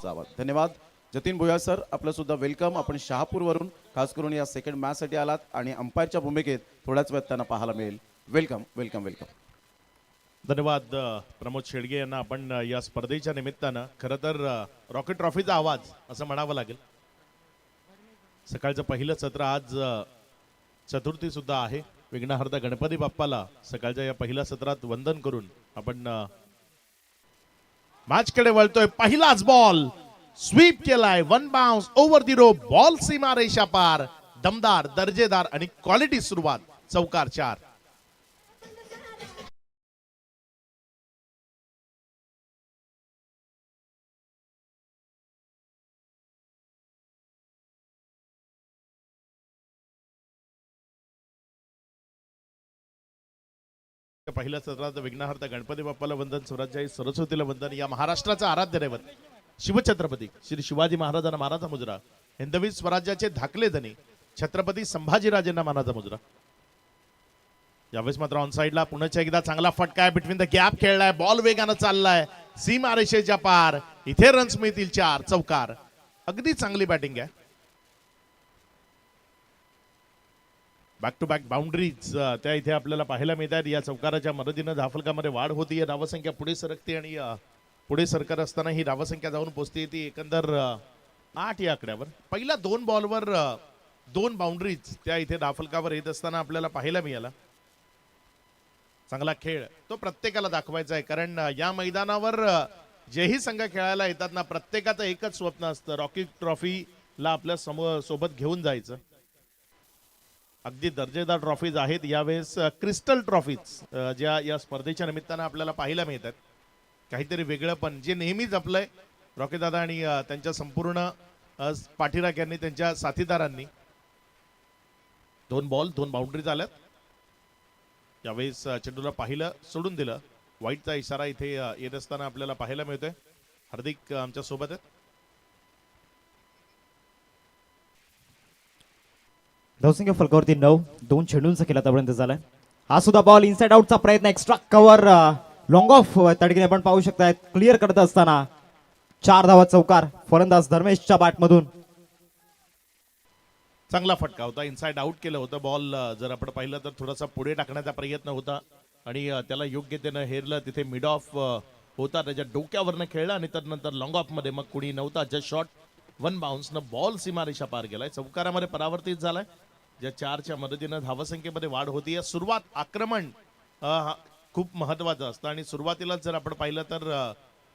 आवाज. धन्यवाद जतीन भुयार सर, आपलं सुद्धा वेलकम. आपण शहापूरवरून खास करून या सेकंड मॅचसाठी आलात आणि अंपायरच्या भूमिकेत थोड्याच वेळात त्यांना पाहायला मिळेल. Welcome welcome welcome. धन्यवाद प्रमोद शेडगे यांना. आपण या स्पर्धेच्या निमित्तानं खरं तर रॉकेट ट्रॉफीचा आवाज असं म्हणावं लागेल. सकाळचं पहिलं सत्र आज चतुर्थी सुद्धा आहे. विघ्नहर्ता गणपती बाप्पाला सकाळच्या या पहिल्या सत्रात वंदन करून आपण मॅचकडे वळतोय. पहिलाच बॉल स्वीप केलाय, one bounce over the rope, ball सीमा रेषा पार. दमदार, दर्जेदार आणि क्वालिटी सुरुवात. चौकार 4. पहिल्या सत्रात विघ्नहर्ता गणपती बाप्पाला वंदन, स्वराज्याई सरस्वतीला वंदन. या महाराष्ट्राचा आराध्य दैवत शिवछत्रपती श्री शिवाजी महाराजांना मानाचा मुजरा. हिंदवी स्वराज्याचे धाकले धनी छत्रपती संभाजीराजेंना मानाचा मुजरा. यावेळेस मात्र ऑन साइडला पुन्हा एकदा चांगला फटका आहे. बिटवीन द गॅप खेळलाय, बॉल वेगानं चाललाय सीमा रेषेच्या पार. इथे रन्स मिळतील 4. चौकार. अगदी चांगली बॅटिंग आहे. बॅक टू बॅक बाउंड्रीज त्या इथे आपल्याला पाहायला मिळतात. या चौकाराच्या मदतीनं धावफलकामध्ये वाढ होती. धावसंख्या पुढे सरकते आणि पुढे सरकत असताना ही धावसंख्या जाऊन पोहोचते. ती एकंदर 8 या आकड्यावर. पहिल्या 2 बॉलवर 2 बाउंड्रीज त्या इथे धावफलकावर येत असताना आपल्याला पाहायला मिळाला. चांगला खेळ तो प्रत्येकाला दाखवायचा आहे, कारण या मैदानावर जेही संघ खेळायला येतात ना, प्रत्येकाचं एकच स्वप्न असतं, रॉकी ट्रॉफीला आपल्या सोबत घेऊन जायचं. अगदी दर्जेदार ट्रॉफीज आहेत यावेळेस. क्रिस्टल ट्रॉफीज ज्या या स्पर्धेच्या निमित्तानं आपल्याला पाहायला मिळतात. काहीतरी वेगळं पण जे नेहमीच आपलंय रॉकी दादा आणि त्यांच्या संपूर्ण पाठीराख यांनी, त्यांच्या साथीदारांनी. 2 बॉल 2 बाउंड्रीज आल्यात. यावेळेस चेंडूला पाहिलं, सोडून दिलं. वाईटचा इशारा इथे येत असताना आपल्याला पाहायला मिळतोय. हार्दिक आमच्या सोबत आहेत. धावसंख्या फलकावरती 9. 2 चेंडूंचा खेळ आतापर्यंत झालाय. हा सुद्धा बॉल इनसाइड आउटचा प्रयत्न, एक्स्ट्रा कव्हर, लॉंग ऑफ तडकीने आपण पाहू शकताय. क्लिअर करत असताना 4 धावा. चौकार. फलंदाज धर्मेशच्या बॅटमधून. चांगला फटका होता. इनसाइड आउट केलं होतं. बॉल जर आपण पाहिलं तर थोडासा पुढे टाकण्याचा प्रयत्न होता आणि त्याला योग्यतेनं हेरलं. तिथे मिड ऑफ होता, त्याच्या डोक्यावरनं खेळला आणि त्यानंतर लॉंग ऑफ मध्ये मग कुणी नव्हता. जस्ट शॉट, वन बाउन्सनं बॉल सीमारेषा पार गेलाय. चौकारामध्ये परावर्तित झालाय. ज्या 4च्या मदतीनं धावसंख्येमध्ये वाढ होती. सुरुवात, आक्रमण खूप महत्वाचं असतं आणि सुरुवातीलाच जर आपण पाहिलं तर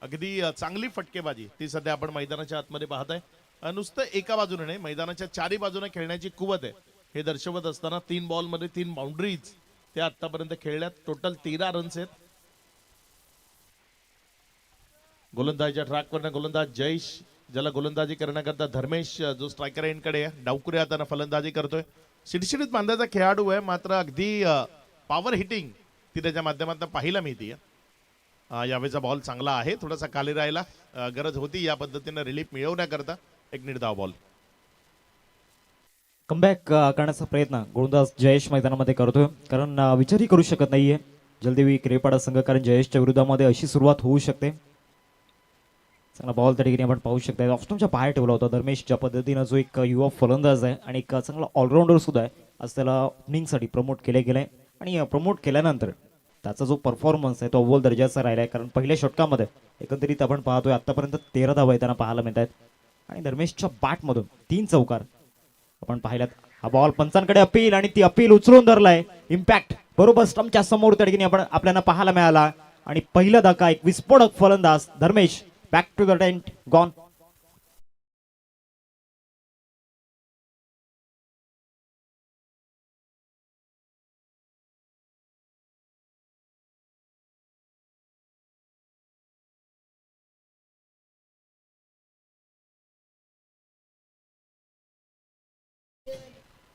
अगदी चांगली फटकेबाजी ती सध्या आपण मैदानाच्या आतमध्ये पाहताय. नुसतं एका बाजूने नाही, मैदानाच्या 4ही बाजूने खेळण्याची कुवत आहे हे दर्शवत असताना 3 बॉलमध्ये 3 बाउंड्रीज त्या आतापर्यंत खेळल्यात. टोटल 13 रन्स आहेत. गोलंदाजीच्या ट्रॅकवरनं गोलंदाज जयेश, ज्याला गोलंदाजी करण्याकरता धर्मेश जो स्ट्रायकर एंडकडे डावकुरे हाताने फलंदाजी करतोय. शिडशिडीत बांधायचा खेळाडू आहे, मात्र अगदी पॉवर हिटिंग ती त्याच्या माध्यमातून पाहायला मिळते. यावेळेचा बॉल चांगला आहे. थोडासा खाली राहायला गरज होती या पद्धतीने रिलीफ मिळवण्याकरता. एक निर्धाव बॉल. कमबॅक करण्याचा प्रयत्न गोलंदाज जयेश मैदानामध्ये करतोय, कारण विचारही करू शकत नाहीये जलदेवी क्रिकेटपाडा संघ, कारण जयेशच्या विरोधामध्ये अशी सुरुवात होऊ शकते. चांगला बॉल त्या ठिकाणी आपण पाहू शकता. ऑफस्टमच्या बाहेर ठेवला होता धर्मेश. ज्या पद्धतीनं जो एक युवा फलंदाज आहे आणि एक चांगला ऑलराऊंडर सुद्धा आहे, आज त्याला ओपनिंगसाठी प्रमोट केले गेले आणि प्रमोट केल्यानंतर त्याचा जो परफॉर्मन्स आहे तो अव्वल दर्जाचा राहिला आहे. कारण पहिल्या षटकामध्ये एकंदरीत आपण पाहतोय आतापर्यंत 13 धावा त्यांना पाहायला मिळत आहेत आणि धर्मेशच्या बॅटमधून 3 चौकार आपण पाहिल्यात. हा बॉल पंचांकडे अपील आणि ती अपील उचलून धरलाय. इम्पॅक्ट बरोबर स्टंपच्या समोर त्या ठिकाणी आपण आपल्याला पाहायला मिळाला आणि पहिला धक्का एक विस्फोटक फलंदाज Dharmesh. Back to the tent, gone.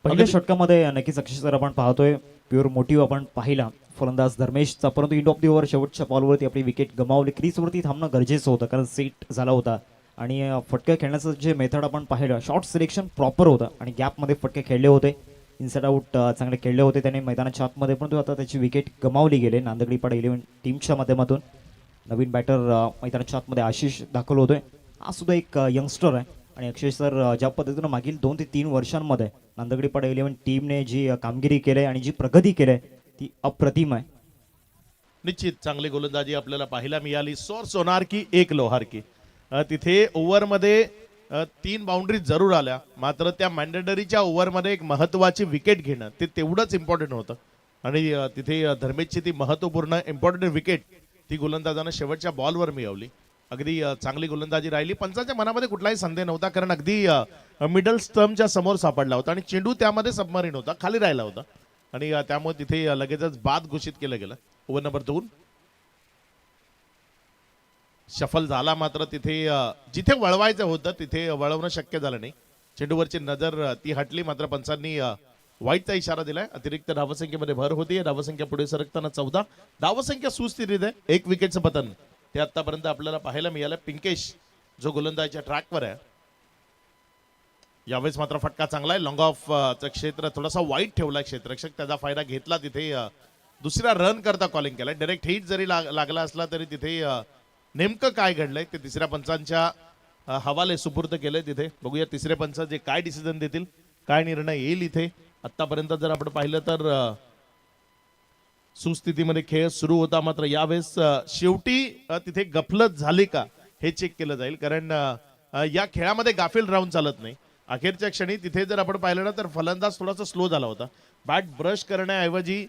पहिल्या षटकामध्ये नक्कीच अक्षय सर आपण पाहतोय प्युअर मोटिव्ह आपण पाहिला फलंदाज धर्मेशचा, परंतु एंड ऑफ द ओव्हर शेवटच्या बॉलवरती आपली विकेट गमावली. क्रीजवरती थांबणं गरजेचं होतं, कारण सेट झाला होता आणि फटके खेळण्याचं जे मेथड आपण पाहिलं, शॉर्ट सिलेक्शन प्रॉपर होतं आणि गॅपमध्ये फटके खेळले होते. इनसाइड आउट चांगले खेळले होते त्याने मैदानाच्या आतमध्ये, परंतु आता त्याची विकेट गमावली गेली. नांदगडी पाडा 11 टीमच्या माध्यमातून नवीन बॅटर मैदानाच्या आतमध्ये आशिष दाखल होतोय. हा सुद्धा एक यंगस्टर आहे आणि अक्षय सर ज्या पद्धतीनं मागील 2 ते 3 वर्षांमध्ये नांदगडीपाडा 11 टीमने जी कामगिरी केली आहे आणि जी प्रगती केली आहे ती अप्रतिम आहे. निश्चित चांगली गोलंदाजी आपल्याला पाहायला मिळाली. सोर्स होणार की एक लोहार की तिथे ओव्हरमध्ये 3 बाउंड्री जरूर आल्या, मात्र त्या मॅन्डेटरीच्या ओव्हरमध्ये एक महत्वाची विकेट घेणं ते तेवढंच इम्पॉर्टंट होतं आणि तिथे धर्मेशची ती महत्वपूर्ण इम्पॉर्टंट विकेट ती गोलंदाजानं शेवटच्या बॉलवर मिळवली. अगदी चांगली गोलंदाजी राहिली. पंचाच्या मनामध्ये कुठलाही संदेह नव्हता, कारण अगदी मिडल स्टंपच्या समोर सापडला होता आणि चेंडू त्यामध्ये सबमरीन होता, खाली राहिला होता आणि त्यामुळे तिथे लगेचच बाद घोषित केलं गेलं. ओव्हर नंबर 2 शफल झाला, मात्र तिथे जिथे वळवायचं होतं तिथे वळवणं शक्य झालं नाही. चेंडूवरची नजर ती हटली, मात्र पंचांनी वाईटचा इशारा दिलाय. अतिरिक्त धावसंख्येमध्ये भर होती. धावसंख्या पुढे सरकताना 14. धावसंख्या सुस्थितीत आहे. 1 विकेटचं पतन ते आतापर्यंत आपल्याला पाहायला मिळालं. पिंकेश जो गोलंदाजीच्या ट्रॅकवर आहे, यावेळेस मात्र फटका चांगला आहे. लॉंग ऑफ चं क्षेत्र थोडासा वाईट ठेवलाय क्षेत्ररक्षक, त्याचा फायदा घेतला. तिथे दुसऱ्या रन करता कॉलिंग केलाय. डायरेक्ट हिट जरी लागला असला तरी तिथे नेमकं काय घडलंय ते तिसऱ्या पंचांच्या हवाले सुपूर्द केलंय. तिथे बघूया तिसरे पंच जे काय डिसिजन देतील, काय निर्णय येईल. इथे आतापर्यंत जर आपण पाहिलं तर सुस्थितीमध्ये खेळ सुरू होता, मात्र यावेळेस शेवटी तिथे गफलत झाली का हे चेक केलं जाईल, कारण या खेळामध्ये गाफील राहून चालत नाही. अखेरच्या क्षणी तिथे जर आपण पाहिलं ना तर फलंदाज थोडासा स्लो झाला होता. बॅट ब्रश करण्याऐवजी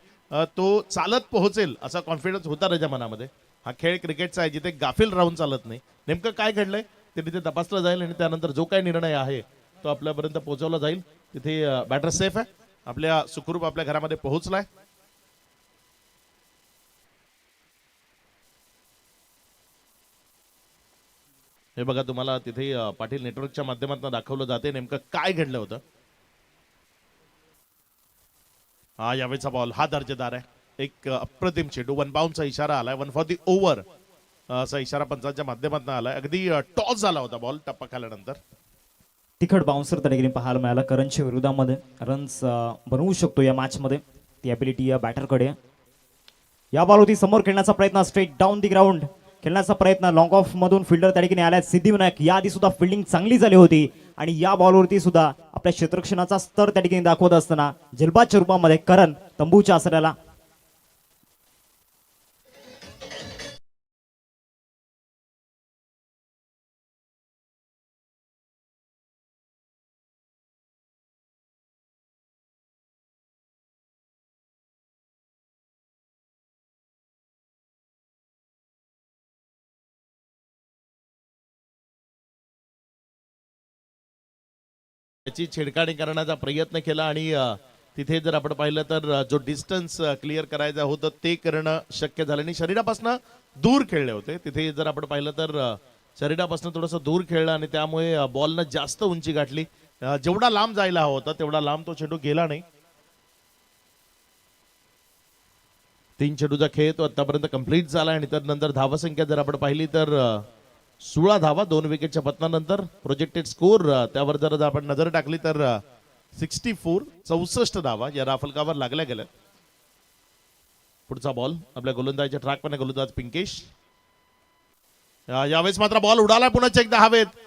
तो चालत पोहोचेल असा कॉन्फिडन्स होता त्याच्या मनामध्ये. हा खेळ क्रिकेटचा आहे जिथे गाफील राहून चालत नाही. नेमकं काय घडलंय ते तिथे तपासलं जाईल आणि त्यानंतर जो काही निर्णय आहे तो आपल्यापर्यंत पोहोचवला जाईल. तिथे बॅटर सेफ आहे, आपल्या सुखरूप आपल्या घरामध्ये पोहोचलाय. हे बघा, तुम्हाला तिथे पाटील नेटवर्कच्या माध्यमातून दाखवलं जाते नेमकं काय घडलं होतं. हा यावेळेचा बॉल हा दर्जेदार आहे. एक अप्रतिम चेंडू. 1 बाउंडचा इशारा आलाय. 1 फॉर दी ओव्हर असा इशारा पंचांच्या माध्यमातून आलाय. अगदी टॉस झाला होता बॉल टप्पा खाल्यानंतर. तिखट बाउन्सर त्या ठिकाणी पाहायला मिळाला. करणच्या विरोधामध्ये रन्स बनवू शकतो या मॅचमध्ये, ती ॲबिलिटी या बॅटरकडे आहे. या बॉलवरती समोर खेळण्याचा प्रयत्न, स्ट्रेट डाऊन दी ग्राउंड खेळण्याचा प्रयत्न. लॉंग ऑफ मधून फिल्डर त्या ठिकाणी आल्यात. सिद्धिविनायक याआधी सुद्धा फिल्डिंग चांगली झाली होती आणि या बॉलवरती सुद्धा आपल्या क्षेत्ररक्षणाचा स्तर त्या ठिकाणी दाखवत असताना जलबादच्या रूपामध्ये करण तंबूच्या आसऱ्याला. त्याची छेडछाड करण्याचा प्रयत्न केला आणि तिथे जर आपण पाहिलं तर जो डिस्टन्स क्लिअर करायचा होतं ते करणं शक्य झालं नाही. शरीरापासून दूर खेळले होते. तिथे जर आपण पाहिलं तर शरीरापासून थोडंसं दूर खेळलं आणि त्यामुळे बॉलनं जास्त उंची गाठली. जेवढा लांब जायला हवा होता तेवढा लांब तो चेंडू गेला नाही. 3 चेंडूचा खेळ तो आतापर्यंत कंप्लीट झाला आणि त्यानंतर धावसंख्या जर आपण पाहिली तर 16 धावा 2 विकेटच्या पतनानंतर. प्रोजेक्टेड स्कोर त्यावर जर आपण नजर टाकली तर 64 धावा या राफलकावर लागल्या गेल्या. पुढचा बॉल आपल्या गोलंदाजीच्या ट्रॅकवर गोलंदाज पिंकेश. यावेळेस मात्र बॉल उडाला पुन्हा एकदा हवेत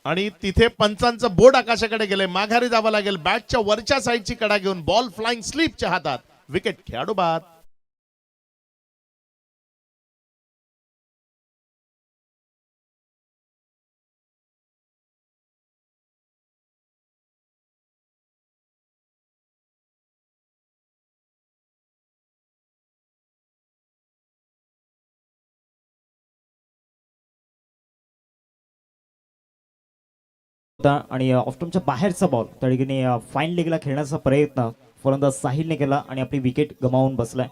आणि तिथे पंचांचं बोर्ड आकाशाकडे गेले. माघारी जावं लागेल. बॅटच्या वरच्या साईडची कडा घेऊन बॉल फ्लाइंग स्लिपच्या हातात. विकेट खेळाडू बाद. आणि ऑफ्टमच्या बाहेरचा बॉल त्या ठिकाणी फाईन लेगला खेळण्याचा प्रयत्न फलंदाज साहिलने केला आणि आपली विकेट गमावून बसलाय.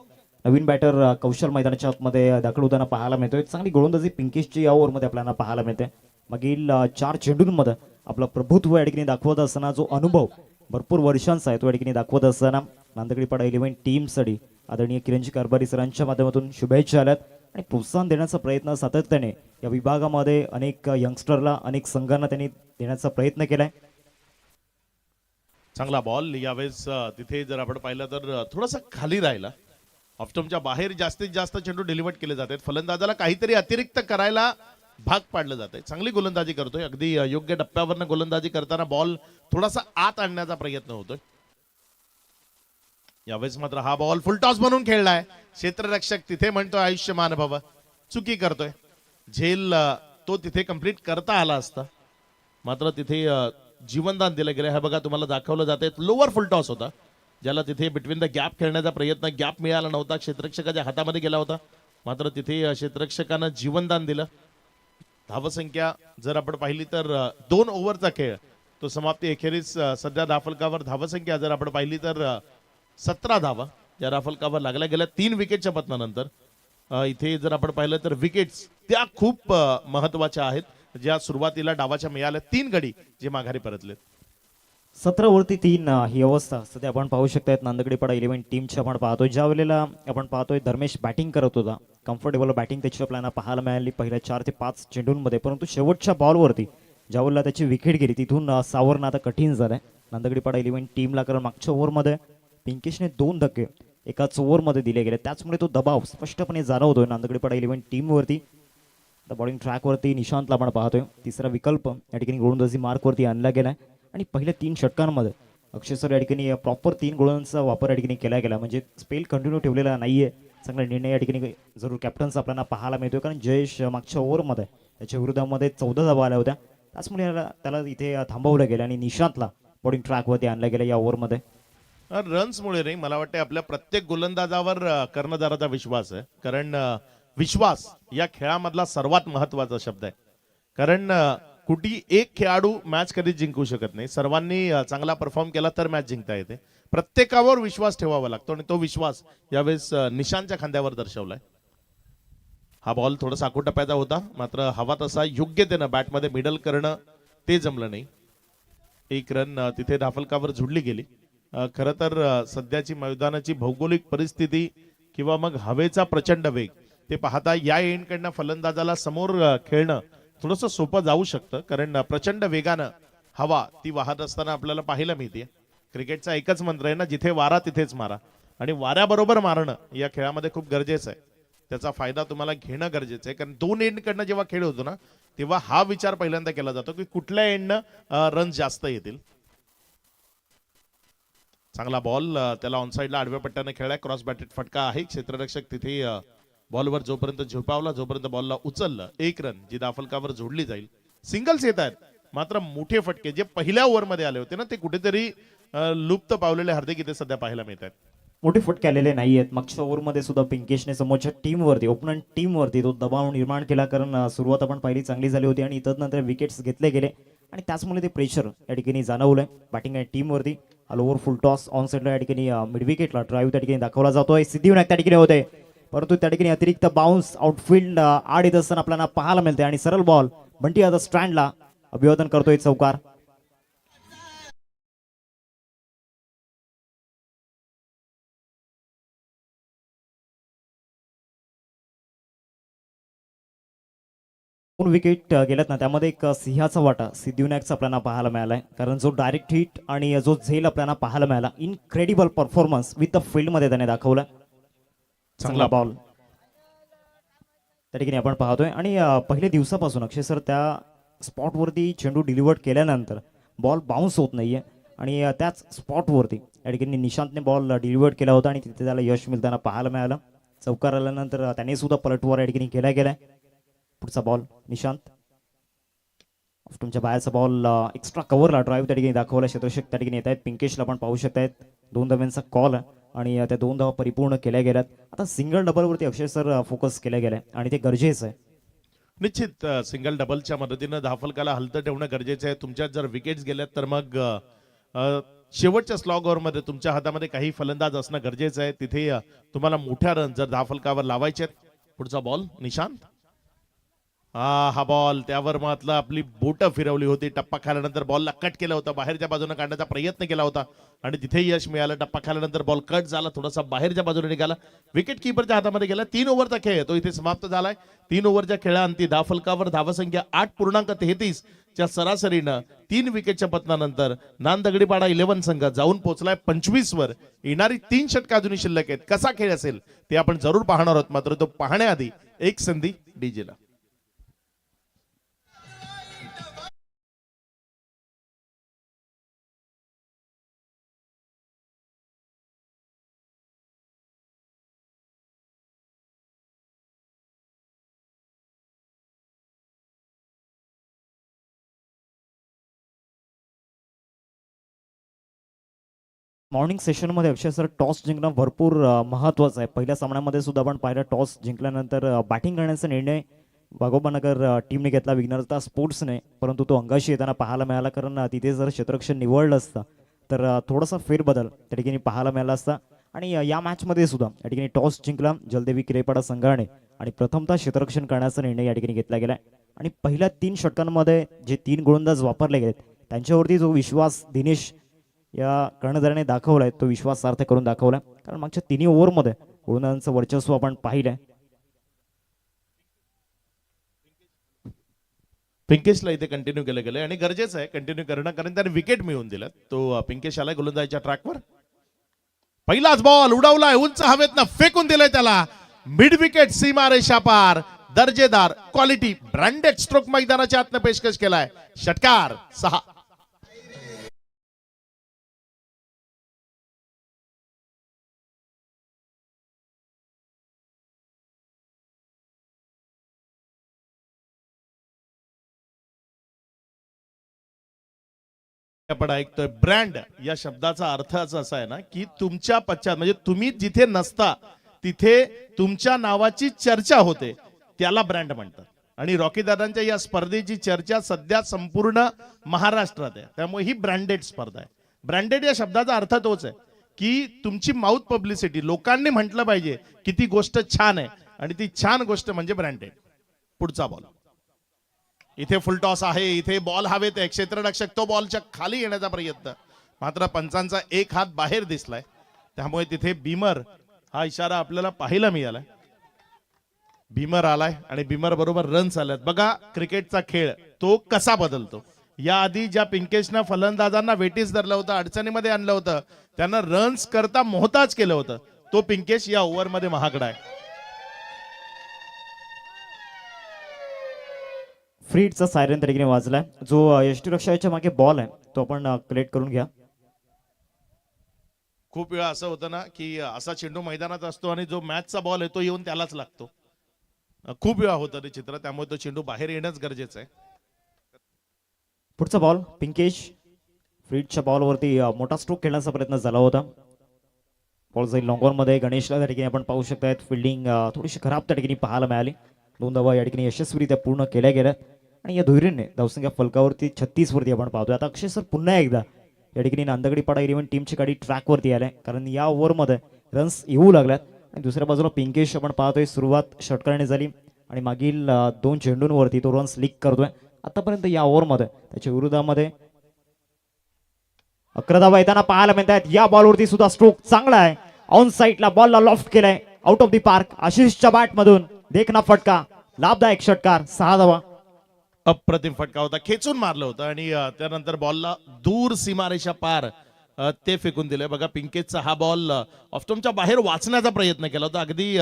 नवीन बॅटर कौशल मैदानाच्या आतमध्ये दाखल होताना पाहायला मिळतोय. चांगली गोलंदाजी पिंकेशची या ओव्हरमध्ये आपल्याला पाहायला मिळते. मागील 4 चेंडूंमध्ये आपलं प्रभुत्व या ठिकाणी दाखवत असताना जो अनुभव भरपूर वर्षांचा आहे तो या ठिकाणी दाखवत असताना नांदगडीपाडा 11 टीमसाठी आदरणीय किरणजी कारभारी सरांच्या माध्यमातून शुभेच्छा आल्यात आणि प्रोत्साहन देण्याचा प्रयत्न सातत्याने या विभागामध्ये अनेक यंगस्टरला अनेक संघांना त्यांनी देण्याचा प्रयत्न केलाय. चांगला बॉल यावेळेस तिथे जर आपण पाहिलं तर थोडासा खाली राहिला. ऑफ्टमच्या बाहेर जास्तीत जास्त चेंडू डिलिव्हर केले जातात. फलंदाजाला काहीतरी अतिरिक्त करायला भाग पाडलं जात आहे. चांगली गोलंदाजी करतोय, अगदी योग्य टप्प्यावरनं गोलंदाजी करताना बॉल थोडासा आत आणण्याचा प्रयत्न होतोय. यावेळेस मात्र हा बॉल फुल टॉस बनवून खेळलाय. क्षेत्ररक्षक तिथे म्हणतोय आयुष्यमान भव, चुकी करतोय. झेल तो तिथे कंप्लीट करता आला असता, मात्र तिथे जीवनदान दिलं गेलं. हे बघा तुम्हाला दाखवलं जाते, लोअर फुल टॉस होता ज्याला तिथे बिटवीन द गॅप खेळण्याचा प्रयत्न, गॅप मिळाला नव्हता, क्षेत्ररक्षकाच्या हातामध्ये गेला होता, मात्र तिथे क्षेत्ररक्षकानं जीवनदान दिलं. धावसंख्या जर आपण पाहिली तर 2 ओव्हरचा खेळ तो समाप्ती अखेरीस सध्या धावफलकावर धावसंख्या जर आपण पाहिली तर 17 धावा या धावफलकावर लागल्या गेल्या 3 विकेटच्या पतनानंतर. इथे जर आपण पाहिलं तर विकेट्स त्या खूप महत्वाच्या आहेत, ज्या सुरुवातीला डावाच्या मिळाल्या 3 गडी जे माघारी परतलेत. 17 वरती 3 ही अवस्था सध्या आपण पाहू शकतायत. नांदगडीपाडा 11 टीमची आपण पाहतोय. ज्या वेळेला आपण पाहतोय धर्मेश बॅटिंग करत होता, कम्फर्टेबल बॅटिंग त्याची आपल्याला पाहायला मिळाली पहिल्या 4 ते 5 चेंडूंमध्ये, परंतु शेवटच्या बॉलवरती ज्या वेळेला त्याची विकेट गेली तिथून सावरणं आता कठीण झालंय नांदगडीपाडा 11 टीमला. कारण मागच्या ओव्हरमध्ये पिंकेशने 2 धक्के एकाच ओव्हरमध्ये दिले गेले, त्याचमुळे तो दबाव स्पष्टपणे जाणवतोय नांदगडीपाडा 11 टीमवरती. बॉलिंग ट्रॅकवरती निशांतला आपण पाहतोय. तिसरा विकल्प या ठिकाणी गोलंदाजी मार्कवरती आणला गेलाय आणि पहिल्या 3 षटकांमध्ये अक्षय सर या ठिकाणी प्रॉपर 3 गोलांचा वापर या ठिकाणी केला गेला, म्हणजे स्पेल कंटिन्यू ठेवलेला नाहीये. चांगला निर्णय या ठिकाणी जरूर कॅप्टन्स आपल्याला पाहायला मिळतोय, कारण जयेश मागच्या ओव्हरमध्ये त्याच्या विरोधामध्ये 14 धावा आल्या होत्या, त्याचमुळे त्याला इथे थांबवलं गेलं आणि निशांतला बॉलिंग ट्रॅकवरती आणलं गेलं या ओव्हरमध्ये. रन्समुळे नाही, मला वाटतं आपल्या प्रत्येक गोलंदाजावर कर्णधाराचा विश्वास आहे. कारण विश्वास या खेळामधला सर्वात महत्वाचा शब्द आहे. कारण कुठे एक खेळाडू मॅच कधीच जिंकू शकत नाही, सर्वांनी चांगला परफॉर्म केला तर मॅच जिंकता येते. प्रत्येकावर विश्वास ठेवावा लागतो आणि तो विश्वास यावेळेस निशांतच्या खांद्यावर दर्शवलाय. हा बॉल थोडासा आखूटप्प्याचा होता, मात्र हवा तसा योग्यतेनं बॅटमध्ये मिडल करणं ते जमलं नाही. 1 रन तिथे धावफलकावर झुडली गेली. खरं तर सध्याची मैदानाची भौगोलिक परिस्थिती किंवा मग हवेचा प्रचंड वेग ते पाहता या एंडकडनं फलंदाजाला समोर खेळणं थोडंसं सोपं जाऊ शकतं, कारण प्रचंड वेगानं हवा ती वाहत असताना आपल्याला पाहायला मिळते. क्रिकेटचा एकच मंत्र आहे ना, जिथे वारा तिथेच मारा, आणि वाऱ्याबरोबर मारणं या खेळामध्ये खूप गरजेचं आहे. त्याचा फायदा तुम्हाला घेणं गरजेचं आहे, कारण 2 एंडकडनं जेव्हा खेळ होतो ना तेव्हा हा विचार पहिल्यांदा केला जातो की कुठल्या एंडनं रन जास्त येतील. चांगला बॉल त्याला ऑनसाइडला आडव्या पट्ट्याने खेळलाय, क्रॉस बॅटेड फटका आहे. क्षेत्ररक्षक तिथे बॉलवर जोपर्यंत झोपावला, जोपर्यंत बॉलला उचललं, 1 रन जी धावफलकावर जोडली जाईल. सिंगल्स येत आहेत, मात्र मोठे फटके जे पहिल्या ओव्हरमध्ये आले होते ना ते कुठेतरी लुप्त पावलेले हार्दिक इथे सध्या पाहायला मिळत आहेत. मोठे फटके आलेले नाहीयेत. मागच्या ओव्हरमध्ये सुद्धा पिंकेशने समोरच्या टीमवरती ओपनंट टीमवरती तो दबाव निर्माण केला, कारण सुरुवात आपण पहिली चांगली झाली होती आणि तदनंतर विकेट्स घेतले गेले आणि त्याचमुळे ते प्रेशर या ठिकाणी जाणवलंय बॅटिंग आणि टीमवरती. All over full toss on साईडला या ठिकाणी मिड विकेटला ड्राईव्ह त्या ठिकाणी दाखवला जातोय. सिद्धिविनायक त्या ठिकाणी होते, परंतु त्या ठिकाणी अतिरिक्त बाउन्स आउटफील्ड आड येत असताना आपल्याला पाहायला मिळते आणि सरळ बॉल बंटी आता स्टँडला अभिवादन करतोय चौकार. विकेट गेल्यात ना त्यामध्ये एक सिंहाचा वाटा सिद्धिविनायकचा आपल्याला पाहायला मिळालाय, कारण जो डायरेक्ट हिट आणि जो झेल आपल्याला पाहायला मिळाला, incredible performance with the field मध्ये त्याने दाखवला. चांगला बॉल त्या ठिकाणी आपण पाहतोय आणि पहिल्या दिवसापासून अक्षय सर त्या स्पॉटवरती चेंडू डिलिव्हर्ड केल्यानंतर बॉल बाउन्स होत नाहीये आणि त्याच स्पॉटवरती या ठिकाणी निशांतने बॉल डिलिव्हर्ड केला होता आणि तिथे त्याला यश मिळताना पाहायला मिळालं. चौकार आल्यानंतर त्याने सुद्धा पलटवार या ठिकाणी केला गेलाय. पुढचा बॉल निशांत तुमच्या बाहेरचा बॉल एक्स्ट्रा कव्हरला ड्राईव्ह त्या ठिकाणी दाखवला. क्षेत्ररक्षक त्या ठिकाणी येत आहेत. पिंकेशला पण पाहू शकतायत. 2 धाव्यांचा कॉल आणि त्या 2 धावा परिपूर्ण केल्या गेल्यात. आता सिंगल डबलवरती अक्षय सर फोकस केल्या गेलाय आणि ते गरजेचं आहे. निश्चित सिंगल डबलच्या मदतीनं धावफलकाला हलतं ठेवणं गरजेचं आहे. तुमच्यात जर विकेट्स गेल्यात तर मग शेवटच्या स्लॉग ओव्हरमध्ये तुमच्या हातामध्ये काही फलंदाज असणं गरजेचं आहे. तिथे तुम्हाला मोठ्या रन जर धावफलकावर लावायचे आहेत. पुढचा बॉल निशांत, हा बॉल त्यावर मात्र आपली बोट फिरवली होती. टप्पा खाल्यानंतर बॉलला कट केला होता, बाहेरच्या बाजूने काढण्याचा प्रयत्न केला होता आणि तिथे यश मिळालं. टप्पा खाल्यानंतर बॉल कट झाला, थोडासा बाहेरच्या बाजूने निघाला, विकेट किपरच्या हातामध्ये गेला. 3 ओव्हरचा खेळ तो इथे समाप्त झालाय. 3 ओव्हरच्या खेळांती धावफलकावर धावसंख्या 8.33 च्या सरासरीनं 3 विकेटच्या पतनानंतर नांदगडीपाडा 11 संघ जाऊन पोहोचलाय 25 वर. येणारी 3 षटकं अजूनही शिल्लक आहेत. कसा खेळ असेल ते आपण जरूर पाहणार आहोत, मात्र तो पाहण्याआधी एक संधी डीजेला. मॉर्निंग सेशनमध्ये अक्षय सर टॉस जिंकणं भरपूर महत्त्वाचं आहे. पहिल्या सामन्यामध्ये सुद्धा आपण पाहिलं टॉस जिंकल्यानंतर बॅटिंग करण्याचा निर्णय वाघोबानगर टीमने घेतला विघ्नरता स्पोर्ट्सने, परंतु तो अंगाशी येताना पाहायला मिळाला. कारण तिथे जर क्षेत्ररक्षण निवडलं असतं तर थोडासा फेरबदल त्या ठिकाणी पाहायला मिळाला असता. आणि या मॅचमध्ये सुद्धा या ठिकाणी टॉस जिंकला जलदेवी किरेपाडा संघाने आणि प्रथमतः क्षेत्ररक्षण करण्याचा निर्णय या ठिकाणी घेतला गेला. आणि पहिल्या 3 षटकांमध्ये जे 3 गोलंदाज वापरले गेलेत त्यांच्यावरती जो विश्वास दिनेश या कर्णधाराने दाखवलाय तो विश्वास सार्थ करून दाखवला. कारण मागच्या 3 ओव्हरमध्ये गोलंदाजांचं वर्चस्व आपण पाहिलंय. पिंकेशला इथे कंटिन्यू केलं गेलं आणि गरजेचं आहे कंटिन्यू करणं, कारण त्याने विकेट मिळवून दिलं. तो पिंकेश आलाय गोलंदाजीच्या ट्रॅकवर. पहिलाच बॉल उडवलाय उंच हवेतनं फेकून दिलाय त्याला. मिड विकेट सीमा रेषा पार. दर्जेदार क्वालिटी ब्रँडेड स्ट्रोक मैदानाच्या आतनं पेशकश केलाय. षटकार 6. आपण ऐकतोय ब्रँड या शब्दाचा अर्थ असा आहे ना की तुमच्या पश्चात म्हणजे तुम्ही जिथे नसता तिथे तुमच्या नावाची चर्चा होते त्याला ब्रँड म्हणतात. आणि रॉकी दादांच्या या स्पर्धेची चर्चा सध्या संपूर्ण महाराष्ट्रात आहे. त्यामुळे ही ब्रँडेड स्पर्धा आहे. ब्रँडेड या शब्दाचा अर्थ तोच आहे की तुमची माउथ पब्लिसिटी लोकांनी म्हटलं पाहिजे की ती गोष्ट छान आहे आणि ती छान गोष्ट म्हणजे ब्रँडेड. पुढचा बॉल इथे फुलटॉस आहे. इथे बॉल हवेत आहे. क्षेत्ररक्षक तो बॉलच्या खाली येण्याचा प्रयत्न, मात्र पंचांचा एक हात बाहेर दिसलाय. त्यामुळे तिथे बीमर हा इशारा आपल्याला पाहायला मिळालाय. बीमर आलाय आणि बीमर बरोबर रन्स आल्यात. बघा क्रिकेटचा खेळ तो कसा बदलतो. याआधी ज्या पिंकेशनं फलंदाजांना वेटीस धरलं होतं, अडचणीमध्ये आणलं होतं, त्यांना रन्स करता मोहताज केलं होतं, तो पिंकेश या ओव्हरमध्ये महागडा आहे. फ्रीडचा सायरन त्या ठिकाणी वाजलाय. जो यष्टीरक्षकाच्या मागे बॉल आहे तो आपण कलेक्ट करून घ्या. खूप वेळा असं होतं ना की असा चेंडू मैदानात असतो आणि जो मॅचचा बॉल आहे तो येऊन त्यालाच लागतो. खूप वेळा होतं ते चित्र. त्यामुळे तो चेंडू बाहेर येणंच गरजेचं आहे. पुढचा बॉल पिंकेश. फ्रीडच्या बॉलवरती मोठा स्ट्रोक खेळण्याचा प्रयत्न झाला होता. बॉल जाईल लॉंग मध्ये. गणेशला त्या ठिकाणी आपण पाहू शकता फिल्डिंग थोडीशी खराब त्या ठिकाणी पाहायला मिळाली. 2 धावा या ठिकाणी यशस्वीरित्या पूर्ण केल्या गेल्या आणि या धुरीने धावसंख्या फलकावरती 36 वरती आपण पाहतोय. आता अक्षय सर पुन्हा एकदा या ठिकाणी नांदगडीपाडा इलेव्हन टीमची गाडी ट्रॅकवरती आल्या, कारण या ओव्हरमध्ये रन्स येऊ लागल्यात. आणि दुसऱ्या बाजूला पिंकेश आपण पाहतोय सुरुवात षटकाराने झाली आणि मागील 2 चेंडूंवरती तो रन्स लीक करतोय. आतापर्यंत या ओव्हरमध्ये त्याच्या विरोधामध्ये 11 धावा येताना पाहायला मिळतात. या बॉलवरती सुद्धा स्ट्रोक चांगला आहे. ऑन साईडला बॉलला लॉफ्ट केलाय आउट ऑफ द पार्क. आशिषच्या बॅटमधून देखना फटका. लाभदायक षटकार 6 धावा. अप्रतिम फटका होता. खेचून मारलं होतं आणि त्यानंतर बॉलला दूर सीमारेषा पार ते फेकून दिले. बघा पिंकेशचा हा बॉल ऑफस्टम्पच्या बाहेर वाचण्याचा प्रयत्न केला होता. अगदी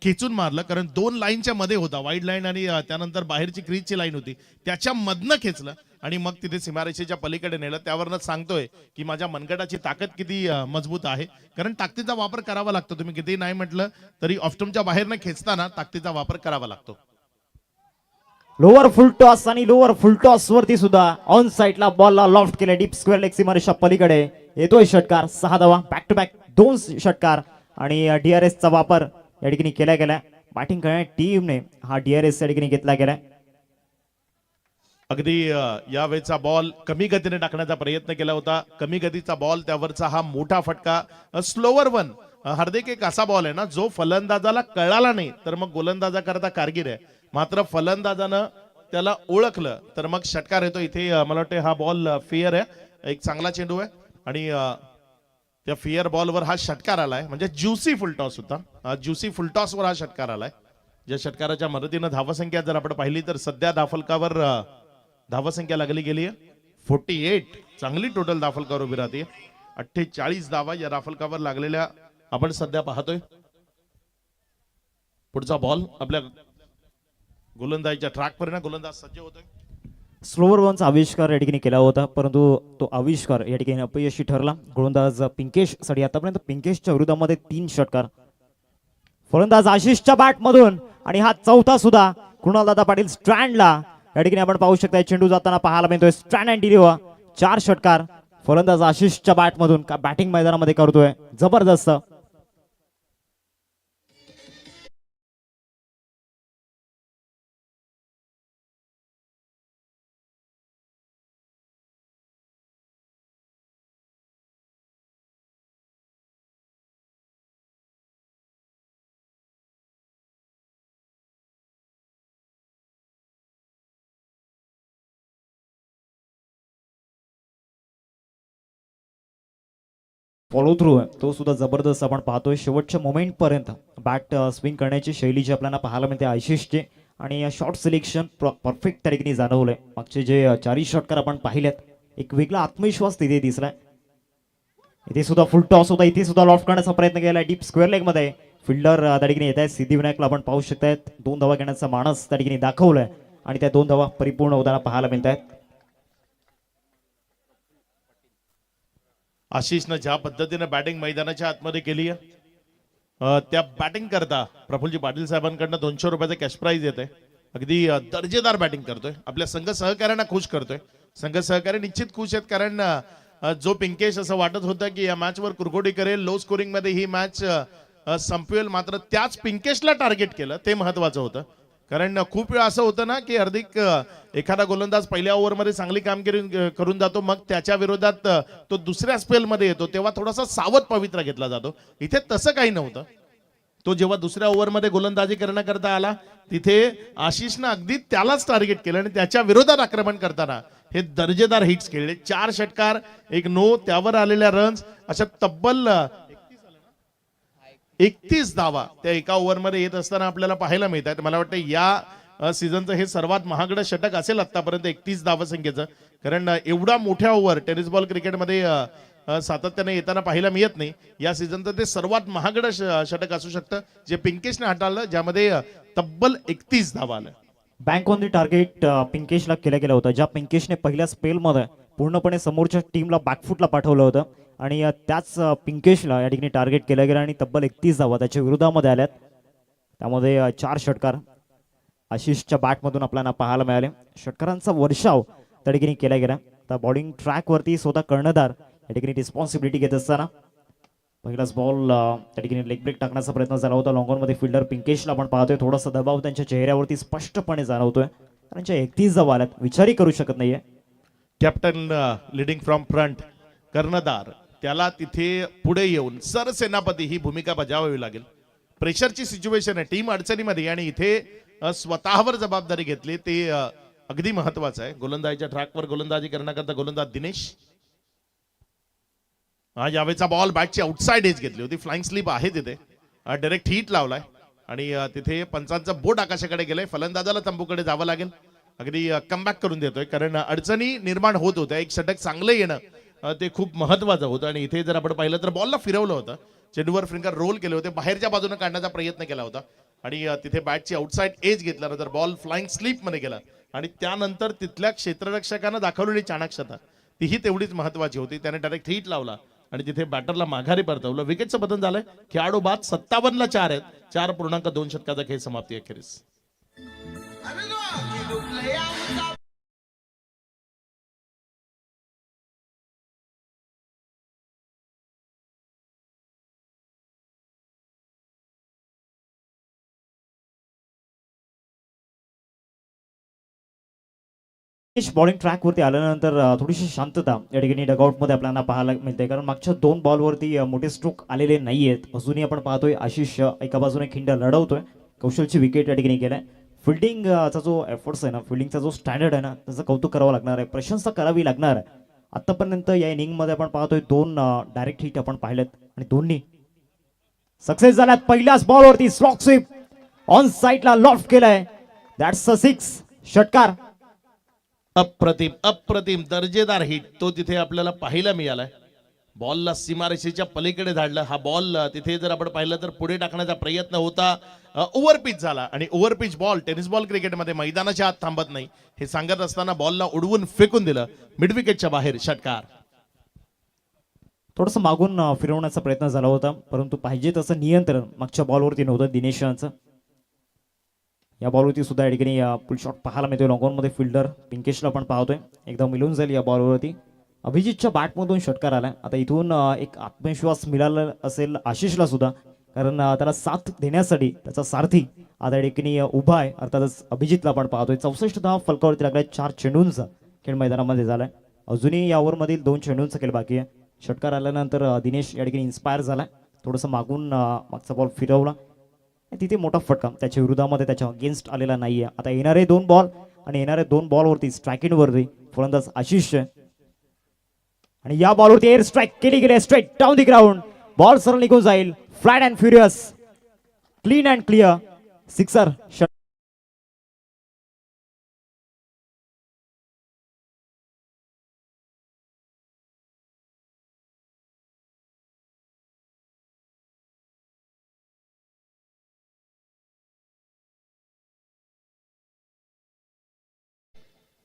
खेचून मारलं, कारण 2 लाईनच्या मध्ये होता. वाईड लाईन आणि त्यानंतर बाहेरची क्रीजची लाईन होती, त्याच्या मधनं खेचलं आणि मग तिथे सीमारेषेच्या पलीकडे नेलं. त्यावरच सांगतोय की माझ्या मनगटाची ताकद किती मजबूत आहे, कारण ताकदीचा वापर करावा लागतो. तुम्ही किती नाही म्हटलं तरी ऑफस्टम्पच्या बाहेर न खेचताना ताकदीचा वापर करावा लागतो. लोअर फुल टॉस आणि लोअर फुल टॉस वरती सुद्धा ऑन साईडला बॉलला लॉफ्ट केले. डीप स्क्वेअर लेग सीमारेषा पलीकडे येतोय षटकार 6 धावा. बॅक टू बॅक 2 षटकार आणि DRS चा वापर या ठिकाणी केला गेला. बॅटिंग करणाऱ्या टीमने हा DRS या ठिकाणी घेतला गेला. अगदी यावेळेचा बॉल कमी गतीने टाकण्याचा प्रयत्न केला होता. कमी गतीचा बॉल, त्यावरचा हा मोठा फटका. Slower one. हार्दिक एक असा बॉल आहे ना जो फलंदाजाला कळाला नाही तर मग गोलंदाजा करता कारगिर आहे, मात्र फलंदाजानं त्याला ओळखलं तर मग षटकार येतो. इथे मला वाटतं हा बॉल फेअर आहे. एक चांगला चेंडू आहे आणि त्या फेअर बॉलवर हा षटकार आलाय. म्हणजे ज्युसी फुलटॉस होता. ज्युसी फुलटॉसवर हा षटकार आलाय. ज्या षटकाराच्या मदतीनं धावसंख्या जर आपण पाहिली तर सध्या धावफलकावर धावसंख्या लागली गेली आहे 48. चांगली टोटल धावफलकावर उभी राहते. 48 धावा या धावफलकावर लागलेल्या आपण सध्या पाहतोय. पुढचा बॉल आपल्या गोलंदाजीच्या ट्रॅकवर ना गोलंदाज सज्ज होतोय. स्लोवर वनचा आविष्कार या ठिकाणी केला होता, परंतु तो आविष्कार या ठिकाणी अपयशी ठरला. गोलंदाज पिंकेश साठी आतापर्यंत पिंकेशच्या विरोधामध्ये 3 षटकार. फलंदाज आशिषच्या बॅटमधून आणि हा चौथा सुद्धा कृणालदादा पाटील स्ट्रँडला या ठिकाणी आपण पाहू शकता. चेंडू जाताना पाहायला मिळतोय. स्ट्रँड अँड डिलिव्हर 4 षटकार फलंदाज आशिषच्या बॅटमधून का बॅटिंग मैदानामध्ये करतोय जबरदस्त. फॉलो थ्रू आहे तो सुद्धा जबरदस्त आपण पाहतोय शेवटच्या मोमेंट पर्यंत बॅट स्विंग करण्याची शैली जी आपल्याला पाहायला मिळते आशिषची आणि शॉट सिलेक्शन परफेक्ट त्या ठिकाणी जाणवलंय. मागचे जे चारही षटकार आपण पाहिलेत एक वेगळा आत्मविश्वास तिथे दिसलाय. इथे सुद्धा फुल टॉस होता, इथे सुद्धा लॉफ्ट करण्याचा प्रयत्न केला डीप स्क्वेअर लेग मध्ये. फिल्डर त्या ठिकाणी येत आहेत सिद्धिविनायकला आपण पाहू शकतायत 2 धावा घेण्याचा मानस त्या ठिकाणी दाखवलाय आणि त्या 2 धावा परिपूर्ण होताना पाहायला मिळत आहेत. आशिषनं ज्या पद्धतीने बॅटिंग मैदानाच्या आतमध्ये केली आहे त्या बॅटिंग करता प्रफुल्लजी पाटील साहेबांकडनं 200 रुपयाचं कॅश प्राइज येते. अगदी दर्जेदार बॅटिंग करतोय, आपल्या संघ सहकार्यांना खुश करतोय. संघ सहकारी निश्चित खुश आहेत कारण जो पिंकेश असं वाटत होतं की या मॅचवर कुरघोडी करेल, लो स्कोरिंग मध्ये ही मॅच संपवेल, मात्र त्याच पिंकेशला टार्गेट केलं ते महत्वाचं होतं. कारण खूप वेळा असं होतं ना की हार्दिक एखादा गोलंदाज पहिल्या ओव्हरमध्ये चांगली कामगिरी करून जातो, मग त्याच्या विरोधात तो दुसऱ्या स्पेलमध्ये येतो तेव्हा थोडासा सावध पवित्रा घेतला जातो. इथे तसं काही नव्हतं. तो जेव्हा दुसऱ्या ओव्हरमध्ये गोलंदाजी करण्याकरता आला तिथे आशिषनं अगदी त्यालाच टार्गेट केलं आणि त्याच्या विरोधात आक्रमण करताना हे दर्जेदार हिट्स खेळले. 4 षटकार 1 नो, त्यावर आलेल्या रन्स अशा तब्बल 31 धावा त्या एका ओव्हरमध्ये येत असताना आपल्याला पाहायला मिळतात. मला वाटतं या सीझनचं हे सर्वात महागडं षटक असेल आतापर्यंत 31 धावसंख्येचं. कारण एवढा मोठ्या ओव्हर टेनिस बॉल क्रिकेटमध्ये सातत्याने येताना पाहायला मिळत नाही. या सीझनचं ते सर्वात महागडं षटक असू शकतं जे पिंकेशने हाताळलं, ज्यामध्ये तब्बल 31 धावा आल्या. बँक ऑन द टार्गेट पिंकेशला केला गेला होता, ज्या पिंकेशने पहिल्या स्पेलमध्ये पूर्णपणे समोरच्या टीमला बॅकफुटला पाठवलं होतं आणि त्याच पिंकेशला या ठिकाणी टार्गेट केलं गेलं आणि तब्बल 31 धावा त्याच्या विरोधामध्ये आल्यात. त्यामध्ये 4 षटकार आशिषच्या बॅटमधून आपल्याला पाहायला मिळाले. षटकारांचा वर्षाव त्या ठिकाणी केला गेला. आता बॉलिंग ट्रॅकवरती स्वतः कर्णधार या ठिकाणी रिस्पॉन्सिबिलिटी घेत असताना पहिलाच बॉल त्या ठिकाणी लेग ब्रेक टाकण्याचा प्रयत्न झाला होता. लॉंग ऑन मध्ये फिल्डर पिंकेशला आपण पाहतोय थोडासा दबाव त्यांच्या चेहऱ्यावरती स्पष्टपणे जाणवतोय. त्यांच्या 31 धावा आल्यात, विचारही करू शकत नाहीये. कॅप्टन लिडिंग फ्रॉम फ्रंट कर्णधार त्याला तिथे पुढे येऊन सरसेनापती ही भूमिका बजावावी लागेल. प्रेशरची सिच्युएशन आहे, टीम अडचणीमध्ये आणि इथे स्वतःवर जबाबदारी घेतली ते अगदी महत्वाचं आहे. गोलंदाजीच्या ट्रॅकवर गोलंदाजी करण्याकरता गोलंदाज दिनेश. यावेळेचा बॉल बॅटची आउटसाइड एज घेतली होती, फ्लाइंग स्लिप आहे तिथे, डायरेक्ट हिट लावलाय आणि तिथे पंचांचं बोट आकाशाकडे गेलंय. फलंदाजाला तंबूकडे जावं लागेल, अगदी कमबॅक करून देतोय कारण अडचणी निर्माण होत होत्या. एक षटक चांगलं येणं ते खूप महत्वाचं होतं आणि इथे जर आपण पाहिलं तर बॉलला फिरवलं होतं, चेंडूवर फिंगर रोल केले होते, बाहेरच्या बाजूने काढण्याचा प्रयत्न केला होता आणि तिथे बॅटची आउटसाइड एज घेतल्यानंतर बॉल फ्लाइंग स्लिप मध्ये गेला आणि त्यानंतर तिथल्या क्षेत्ररक्षकानं दाखवलेली चाणक्षता तीही तेवढीच महत्वाची होती. त्याने डायरेक्ट हिट लावला आणि तिथे बॅटरला माघारी परतवलं. विकेटचं पतन झालंय. खेळाडू बाद 57ला 4 आहेत. 4.2 षटकाचा खेळ समाप्ती अखेरीस. बॉलिंग ट्रॅकवरती आल्यानंतर थोडीशी शांतता या ठिकाणी डगआउटमध्ये आपल्याला पाहायला मिळते कारण मागच्या 2 बॉलवरती मोठे स्ट्रोक आलेले नाहीयेत. अजूनही आपण पाहतोय आशिष एका बाजूने खिंड लढवतोय. कौशलची विकेट या ठिकाणी गेलाय. फिल्डिंगचा जो एफर्ट्स आहे ना, फिल्डिंगचा जो स्टँडर्ड आहे ना, त्याचं कौतुक करावं लागणार आहे, प्रशंसा करावी लागणार आहे. आतापर्यंत या इनिंगमध्ये आपण पाहतोय 2 डायरेक्ट हिट आपण पाहिलेत आणि दोन्ही सक्सेस झाल्यात. पहिल्याच बॉलवरती स्लॉक स्वीप ऑन साइडला लॉफ्ट केलाय. दॅट्स अ 6 षटकार. अप्रतिम अप्रतिम दर्जेदार हिट तो तिथे आपल्याला पाहायला मिळालाय. बॉलला सीमारेषेच्या पलीकडे धाडलं. हा बॉल तिथे जर आपण पाहिलं तर पुढे टाकण्याचा प्रयत्न होता, ओव्हरपिच झाला आणि ओव्हरपिच बॉल टेनिस बॉल क्रिकेटमध्ये मैदानाच्या आत थांबत नाही हे सांगत असताना बॉलला उडवून फेकून दिलं मिड विकेटच्या बाहेर. षटकार. थोडंसं मागून फिरवण्याचा प्रयत्न झाला होता परंतु पाहिजे तसं नियंत्रण मागच्या बॉलवरती नव्हतं दिनेशांचं. या बॉलवरती सुद्धा या ठिकाणी फुल शॉट पाहायला मिळतोय. लॉंगॉन मध्ये फिल्डर पिंकेशला आपण पाहतोय, एकदम मिळून जाईल या बॉलवरती. अभिजितच्या बॅटमधून षटकार आला. आता इथून एक आत्मविश्वास मिळाला असेल आशिषला सुद्धा, कारण त्याला साथ देण्यासाठी त्याचा सारथी आता या ठिकाणी उभा आहे. अर्थातच अभिजितला आपण पाहतोय. 64 धावा फलकावरती लागलाय. 4 चेंडूंचा खेळ मैदानामध्ये झालाय. अजूनही या ओव्हरमधील 2 चेंडूंचा खेळ बाकी आहे. षटकार आल्यानंतर दिनेश या ठिकाणी इन्स्पायर झाला. थोडंसं मागून मागचा बॉल फिरवला. तिथे मोठा फटका त्याच्या विरोधामध्ये त्याच्या अगेन्स्ट आलेला नाहीये. आता येणारे 2 बॉल आणि येणाऱ्या 2 बॉलवरती स्ट्रायकिंगवरती फलंदाज आशिष आणि या बॉलवरती एअर स्ट्राईक केली गेली straight down the ground. Ball सरळ निघून जाईल. Flat and furious, clean and clear sixer.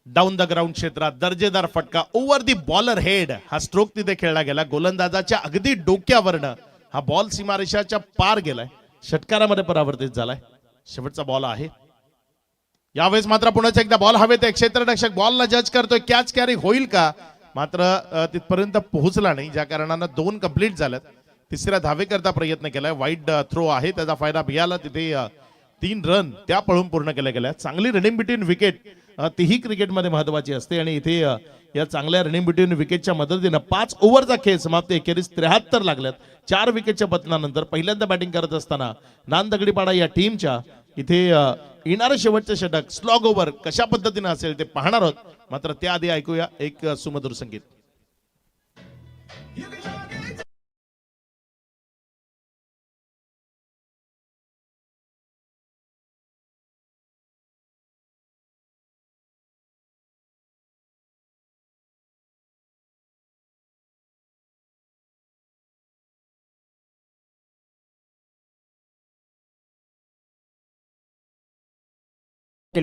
Down the ground क्षेत्रात दर्जेदार फटका ओव्हर दी बॉलर हेड. हा स्ट्रोक तिथे खेळला गेला. गोलंदाजाच्या अगदी डोक्यावरनं हा बॉल सीमारेषाच्या पार गेलाय. षटकारामध्ये परावर्तित झालाय. शेवटचा बॉल आहे. यावेळेस मात्र पुन्हा एकदा बॉल हवेत आहे. क्षेत्ररक्षक बॉलला जज करतोय. कॅच कॅरी होईल का, मात्र तिथपर्यंत पोहोचला नाही, ज्या कारणानं 2 कंप्लीट झाल्यात. तिसऱ्या धावेकरता प्रयत्न केलाय. वाईड थ्रो आहे, त्याचा फायदा मिळाला. तिथे 3 रन त्या पळून पूर्ण केल्या गेल्या. चांगली रनिंग बिटवीन विकेट तीही क्रिकेटमध्ये महत्वाची असते आणि इथे या चांगल्या रनिंग बिटवीन विकेटच्या मदतीनं 5 ओव्हरचा खेळ समाप्त. एकेरीस 73 लागल्यात 4 विकेटच्या पतनानंतर. पहिल्यांदा बॅटिंग करत असताना नांदगडीपाडा या टीमच्या इथे येणारं शेवटचं षटक स्लॉग ओव्हर कशा पद्धतीने असेल ते पाहणार आहोत. मात्र त्याआधी ऐकूया एक सुमधुर संगीत.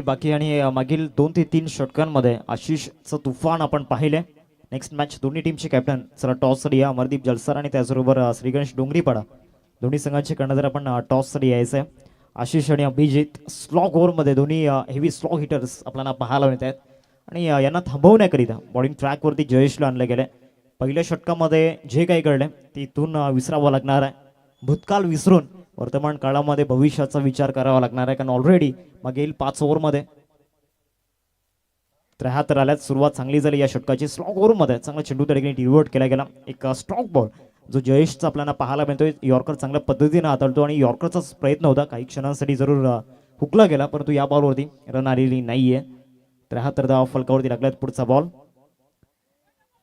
बाकी आणि मागील 2 ते 3 षटकांमध्ये आशिषचं तुफान आपण पाहिले. नेक्स्ट मॅच दोन्ही टीमचे कॅप्टन चला टॉससाठी या. अमरदीप जलसार आणि त्याचबरोबर श्रीगणेश डोंगरीपाडा दोन्ही संघांचे कर्णधार आपण टॉससाठी यायचं आहे. आशिष आणि अभिजित स्लॉग ओव्हरमध्ये दोन्ही हेवी स्लॉग हिटर्स आपल्याला पाहायला मिळत आहेत आणि यांना थांबवण्याकरिता बॉलिंग ट्रॅकवरती जयेशला आणलं गेलं. पहिल्या षटकामध्ये जे काही घडले ते इथून विसरावं लागणार आहे. भूतकाळ विसरून वर्तमान काळामध्ये भविष्याचा विचार करावा लागणार आहे, कारण ऑलरेडी मागील 5 ओव्हरमध्ये 73 आल्यात. सुरुवात चांगली झाली या षटकाची. स्लॉग ओव्हरमध्ये चांगला चेंडू त्या ठिकाणी डिलिव्हर्ड केला गेला. एक स्ट्रॉक बॉल जो जयेशचा आपल्याला पाहायला मिळतोय. यॉर्कर चांगल्या पद्धतीने हाताळतो आणि यॉर्करचाच प्रयत्न होता. काही क्षणांसाठी जरूर हुकला गेला, परंतु या बॉलवरती रन आलेली नाहीये. 73 धावा फलकावरती लागल्यात. पुढचा बॉल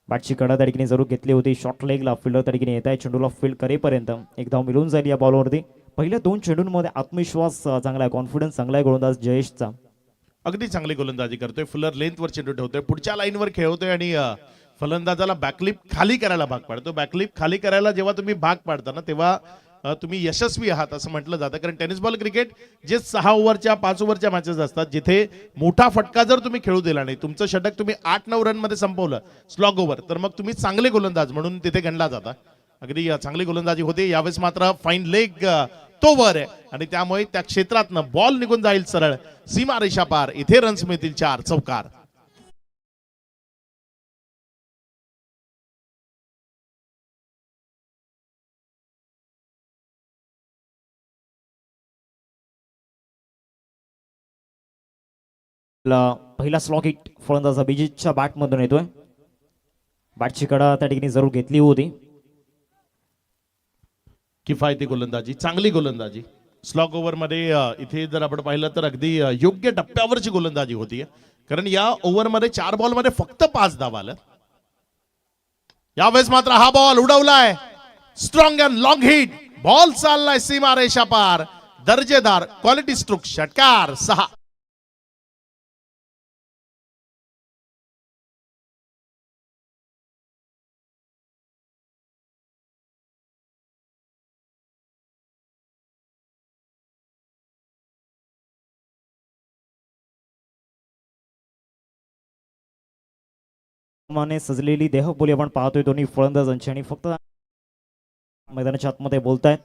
बॅटची कडा त्या ठिकाणी जरूर घेतली होती. शॉर्ट लेगला फिल्डर त्या ठिकाणी येत आहे. चेंडूला फील्ड करेपर्यंत एक धाव मिळून जाईल या बॉलवरती. पहिल्या 2 चेंडूंमध्ये आत्मविश्वास चांगला आहे, कॉन्फिडन्स चांगला आहे गोलंदाज जयेशचा. अगदी चांगली गोलंदाजी करतोय. फुलर लेंथवर चेंडू ठेवतोय. पुढच्या लाईनवर खेळवतोय आणि फलंदाजाला बॅकलिप खाली करायला भाग पाडतो. बॅकलिप खाली करायला जेव्हा तुम्ही भाग पाडता ना, तेव्हा तुम्ही यशस्वी आहात असं म्हटलं जातं. कारण टेनिस बॉल क्रिकेट जे 6 ओव्हरच्या 5 ओव्हरच्या मॅचेस असतात, जिथे मोठा फटका जर तुम्ही खेळू दिला नाही, तुमचं षटक तुम्ही 8-9 रन मध्ये संपवलं स्लॉग ओव्हर, तर मग तुम्ही चांगले गोलंदाज म्हणून तिथे गणला जाता. अगदी चांगली गोलंदाजी होते. यावेळेस मात्र फाईन लेग तो वर आहे आणि त्यामुळे त्या क्षेत्रातनं बॉल निघून जाईल सरळ सीमारेषा पार. इथे रन्स मिळतील 4 चौकार. पहिला स्लॉग हिट फलंदाज अभिजितच्या बॅटमधून येतोय. बॅटची कडा त्या ठिकाणी जरूर घेतली होती. किफायती गोलंदाजी, चांगली गोलंदाजी. स्लॉग ओव्हर मध्ये इथे जर आपण पाहिलं तर अगदी योग्य टप्प्यावरची गोलंदाजी होती. कारण या ओव्हर मध्ये 4 बॉल मध्ये फक्त 5 धावा आल्या. यावेळेस मात्र हा बॉल उडवलाय. Strong and long hit. Ball चाललाय सीमारेषा पार. दर्जेदार क्वालिटी स्ट्रोक. षटकार 6. माने सजलेली देहबोली आपण पाहतोय दोन्ही फलंदाजांची आणि फक्त मैदानाच्या आतमध्ये बोलतायत.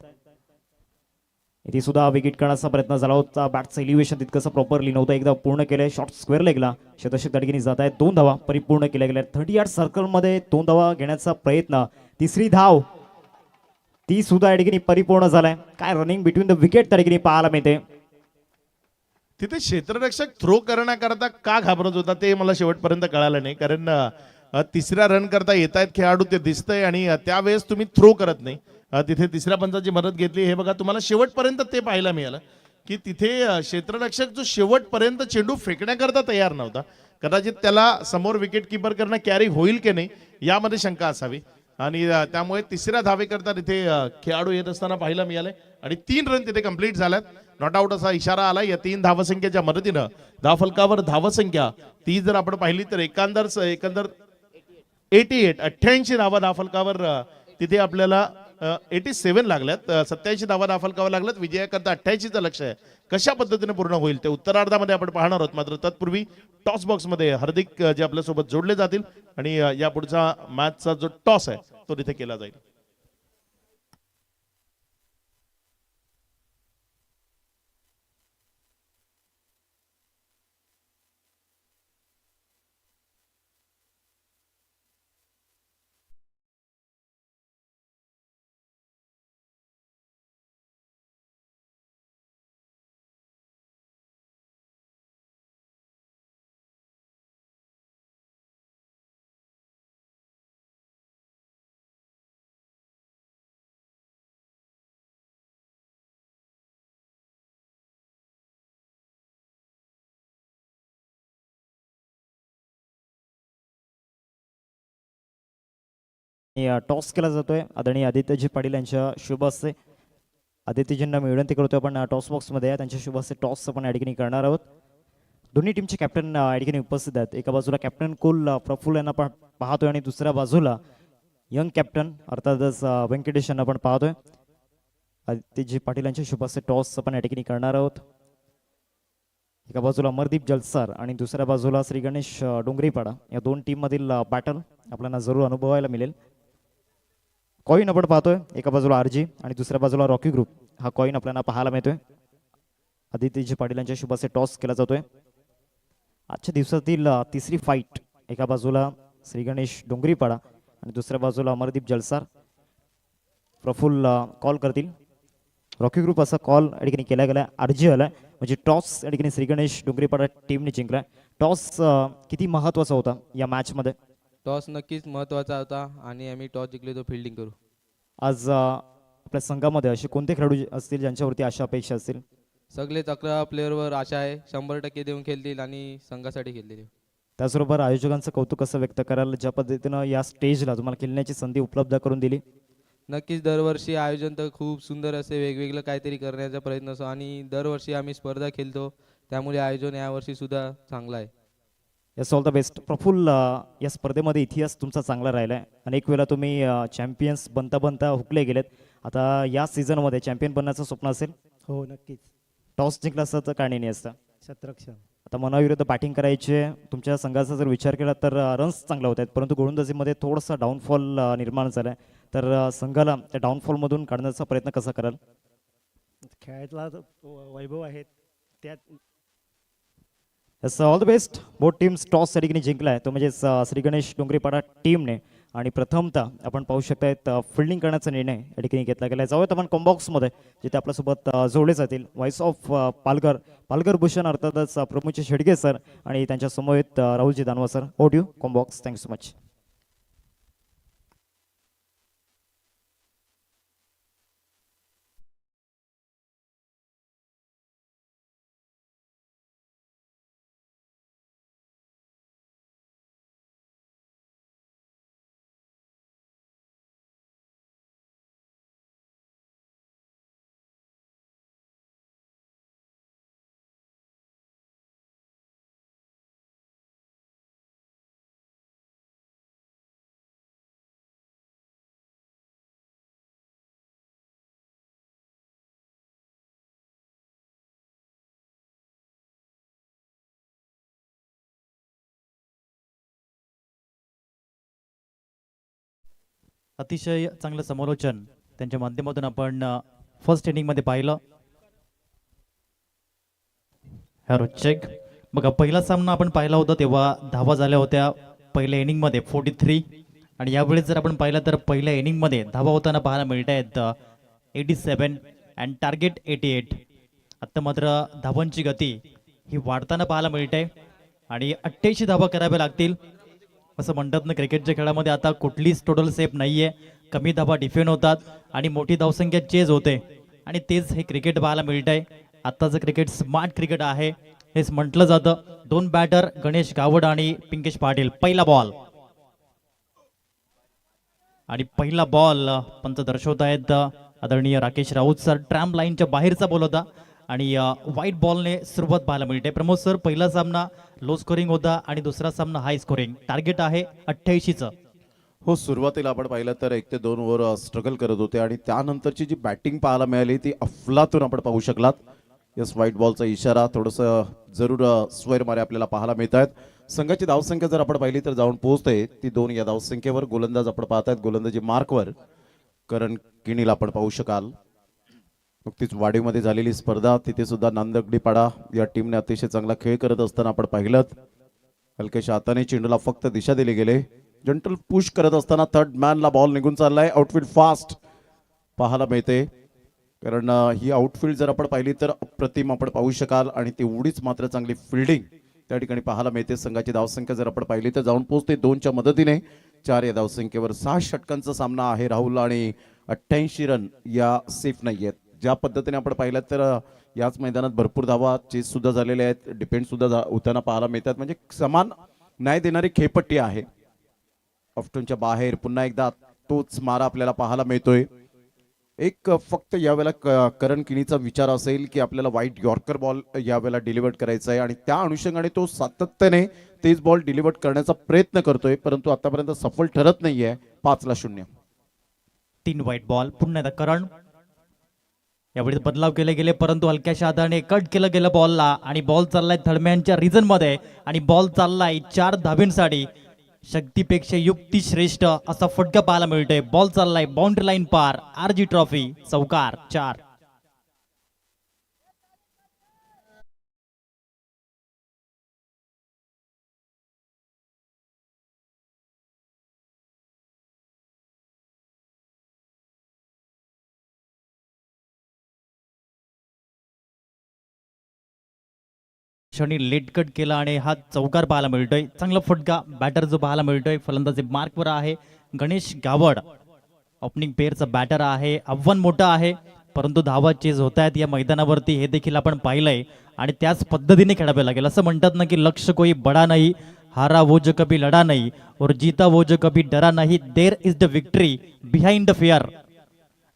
इथे सुद्धा विकेट काढण्याचा प्रयत्न झाला होता. बॅटचं एलिव्हेशन तितकंसं प्रॉपरली नव्हतं. एकदा पूर्ण केलंय. शॉर्ट स्क्वेअर लेगला शतक त्या ठिकाणी जात आहे. 2 धावा परिपूर्ण केल्या गेल्या. 30 यार्ड सर्कलमध्ये 2 धावा घेण्याचा प्रयत्न. तिसरी धाव ती सुद्धा या ठिकाणी परिपूर्ण झालाय. काय रनिंग बिटवीन द विकेट त्या ठिकाणी पाहायला मिळते. तिथे क्षेत्ररक्षक थ्रो करण्याकरता का घाबरत होता ते मला शेवटपर्यंत कळालं नाही. कारण तिसऱ्या रन करता येत आहेत खेळाडू ते दिसतंय आणि त्यावेळेस तुम्ही थ्रो करत नाही. तिथे तिसऱ्या पंचाची मदत घेतली. हे बघा तुम्हाला शेवटपर्यंत ते पाहायला मिळालं की तिथे क्षेत्ररक्षक जो शेवटपर्यंत चेंडू फेकण्याकरता तयार नव्हता. कदाचित त्याला समोर विकेट किपर करणं कॅरी होईल की नाही यामध्ये शंका असावी आणि त्यामुळे तिसऱ्या धावेकरता तिथे खेळाडू येत असताना पाहायला मिळाले आणि 3 रन तिथे कंप्लीट झाल्यात. नॉट आउट असा इशारा आला. या 3 धावसंख्येच्या मदतीनं धावफलकावर धावसंख्या ती जर आपण पाहिली तर एकंदर 88 धावा धावफलकावर तिथे आपल्याला 87 लागल्यात. 87 धावा धावफलकावर लागल्यात. विजयाकरता 88चं लक्ष आहे. कशा पद्धतीने पूर्ण होईल ते उत्तरार्धामध्ये आपण पाहणार आहोत. मात्र तत्पूर्वी टॉस बॉक्समध्ये हार्दिक जे आपल्यासोबत जोडले जातील आणि या पुढचा मॅचचा जो टॉस आहे तो तिथे केला जाईल. टॉस केला जातोय. आदरणीय आदित्यजी पाटील यांच्या शुभ हस्ते आदित्यजींना मी विनंती करतोय आपण टॉस बॉक्समध्ये आहे. त्यांच्या शुभ हस्ते टॉस आपण या ठिकाणी करणार आहोत. दोन्ही टीमचे कॅप्टन या ठिकाणी उपस्थित आहेत. एका बाजूला कॅप्टन कुल प्रफुल्ल यांना आपण पाहतोय आणि दुसऱ्या बाजूला यंग कॅप्टन अर्थातच व्यंकटेश यांना आपण पाहतोय. आदित्यजी पाटील यांच्या शुभ हस्ते टॉस आपण या ठिकाणी करणार आहोत. एका बाजूला अमरदीप जलसार आणि दुसऱ्या बाजूला श्री गणेश डोंगरीपाडा या 2 टीम मधील बॅटल आपल्याला जरूर अनुभवायला मिळेल. कॉईन आपण पाहतोय. एका बाजूला आरजी आणि दुसऱ्या बाजूला रॉकी ग्रुप हा कॉईन आपल्याला पाहायला मिळतोय. आदित्यजी पाटील यांच्या शुभ हस्ते टॉस केला जातोय. आजच्या दिवसातील तिसरी फाईट. एका बाजूला श्री गणेश डोंगरीपाडा आणि दुसऱ्या बाजूला अमरदीप जलसार. प्रफुल्ल कॉल करतील. रॉकी ग्रुप असा कॉल या ठिकाणी केला गेला. आरजी आलाय म्हणजे टॉस या ठिकाणी श्री गणेश डोंगरीपाडा टीमने जिंकलाय. टॉस किती महत्वाचा होता या मॅचमध्ये? टॉस नक्कीच महत्त्वाचा होता आणि आम्ही टॉस जिंकले तो फिल्डिंग करू. आज आपल्या संघामध्ये असे कोणते खेळाडू असतील ज्यांच्यावरती अशा अपेक्षा असतील? सगळेच 11 प्लेअरवर आशा आहे. 100% देऊन खेळतील आणि संघासाठी खेळतील. त्याचबरोबर आयोजकांचं कौतुक कसं व्यक्त कराल ज्या पद्धतीनं या स्टेजला तुम्हाला खेळण्याची संधी उपलब्ध करून दिली? नक्कीच दरवर्षी आयोजन तर खूप सुंदर असे वेगवेगळं काहीतरी करण्याचा प्रयत्न असतो आणि दरवर्षी आम्ही स्पर्धा खेळतो त्यामुळे आयोजन यावर्षी सुद्धा चांगला आहे. Yes, all the best. Praful, या स्पर्धेमध्ये इतिहास तुमचा चांगला राहिला आहे. अनेक वेळा तुम्ही चॅम्पियन्स बनता बनता हुकले गेलेत. आता या सीझनमध्ये चॅम्पियन बनण्याचं स्वप्न असेल? हो नक्कीच. टॉस जिंकला असता तर काय नाही असतं. शतरक्षण. आता मनाविरुद्ध बॅटिंग करायचे. तुमच्या संघाचा जर विचार केला तर रन्स चांगला होत आहेत परंतु गोलंदाजीमध्ये थोडासा डाऊनफॉल निर्माण झाला आहे. तर संघाला त्या डाऊनफॉलमधून काढण्याचा प्रयत्न कसा कराल? खेळातला वैभव आहे त्यात. Yes, all the best. Both teams toss या ठिकाणी जिंकलाय तो म्हणजे श्री गणेश डोंगरीपाडा टीमने. आणि प्रथमतः आपण पाहू शकतायत फिल्डिंग करण्याचा निर्णय या ठिकाणी घेतला गेला. जाऊयात आपण कॉम्बॉक्समध्ये जिथे आपल्यासोबत जोडले जातील व्हॉइस ऑफ पालघर भूषण अर्थातच प्रमोद शेडगे सर आणि त्यांच्या समवेत राहुलजी दानवा सर. ओट यू कॉम्बॉक्स. Thank you so much. अतिशय चांगलं समालोचन त्यांच्या माध्यमातून आपण फर्स्ट इनिंगमध्ये पाहिलं. हॅरो चेक. बघा पहिला सामना आपण पाहिला होता तेव्हा धावा झाल्या होत्या पहिल्या इनिंगमध्ये 43 आणि यावेळेस जर आपण पाहिलं तर पहिल्या इनिंगमध्ये धावा होताना पाहायला मिळत आहेत 87 अँड टार्गेट 88. आता मात्र धावांची गती ही वाढताना पाहायला मिळते आणि 88 धावा कराव्या लागतील. असं म्हणतात ना क्रिकेटच्या खेळामध्ये आता कुठलीच टोटल सेफ नाहीये. कमी धावा डिफेंड होतात आणि मोठी धावसंख्या चेज होते आणि तेच हे क्रिकेट पाहायला मिळत आहे. आत्ताचं क्रिकेट स्मार्ट क्रिकेट आहे हेच म्हटलं जातं. दोन बॅटर गणेश गावड आणि पिंकेश पाटील. पहिला बॉल आणि पहिला बॉल पंच दर्शवत आहेत आदरणीय राकेश राऊत सर. ट्रॅम्प लाईनच्या बाहेरचा बॉल होता आणि व्हाईट बॉलने सुरुवात पाहायला मिळते. प्रमोद सर पहिला सामना लो स्कोरिंग होता आणि दुसरा सामना हाय स्कोरिंग. टार्गेट आहे 88चं. हो, सुरुवातीला आपण पाहिलं तर 1 ते 2 ओव्हर स्ट्रगल करत होते आणि त्यानंतरची जी बॅटिंग पाहायला मिळाली ती अफलातून आपण पाहू शकलात. यस, व्हाईट बॉलचा इशारा थोडंसं जरूर स्क्वेअर मारे आपल्याला पाहायला मिळत आहेत. संघाची धावसंख्या जर आपण पाहिली तर जाऊन पोहोचते ती 2 या धावसंख्येवर. गोलंदाज आपण पाहत आहेत, गोलंदाजी मार्कवर करण किणीला आपण पाहू शकाल. नुकतीच वाडीमध्ये झालेली स्पर्धा तिथे सुद्धा नांदगडीपाडा या टीमने अतिशय चांगला खेळ करत असताना आपण पाहिलं हलक्याशा हाताने चेंडूला फक्त दिशा दिली गेले. जंटल पुश करत असताना थर्ड मॅनला बॉल निघून चाललाय. आउटफील्ड फास्ट पाहायला मिळते कारण ही आउटफील्ड जर आपण पाहिली तर अप्रतिम आपण पाहू शकाल आणि तेवढीच मात्र चांगली फिल्डिंग त्या ठिकाणी पाहायला मिळते. संघाची धावसंख्या जर आपण पाहिली तर जाऊन पोहोचते 2च्या मदतीने 4 या धावसंख्येवर. 6 षटकांचा सामना आहे राहुल आणि 88 रन या सेफ नाही आहेत. ज्या पद्धतीने आपण पाहिलं तर याच मैदानात भरपूर धावा चेस सुद्धा झालेल्या आहेत, डिपेंड सुद्धा होताना पाहायला मिळतात. म्हणजे समान न्याय देणारी खेळपट्टी आहे. ऑफ्टनच्या बाहेर पुन्हा एकदा तोच मारा आपल्याला पाहायला मिळतोय. एक फक्त यावेळेला करण किणीचा विचार असेल की आपल्याला व्हाईट यॉर्कर बॉल यावेळेला डिलिव्हर करायचा आहे आणि त्या अनुषंगाने तो सातत्याने तेच बॉल डिलिव्हर करण्याचा प्रयत्न करतोय परंतु आतापर्यंत सफल ठरत नाहीये. 5-0. 3 व्हाईट बॉल. पुन्हा एकदा करण. यावेळी बदलाव केले गेले परंतु हलक्याशा हाताने कट केलं गेलं बॉलला आणि बॉल चाललाय थर्डमॅनच्या रिजन मध्ये आणि बॉल चाललाय 4 धाबींसाठी. शक्तीपेक्षा युक्ती श्रेष्ठ असा फटका पाहायला मिळतोय. बॉल चाललाय बाउंड्री लाईन पार. RG ट्रॉफी चौकार 4. क्षणी लेट कट केला आणि हा चौकार पाहायला मिळतोय. चांगला फटका बॅटर जो पाहायला मिळतोय. फलंदाजी मार्कवर आहे गणेश गावड. ओपनिंग पेअरचा बॅटर आहे. आव्हान मोठं आहे परंतु धावा चेज होत आहेत या मैदानावरती हे देखील आपण पाहिलंय आणि त्याच पद्धतीने खेळावे लागेल. असं म्हणतात ना की लक्ष्य कोई बडा नाही, हारा वो जो कभी लढा नाही और जीता वो जो कभी डरा नाही. There is the victory behind the fear.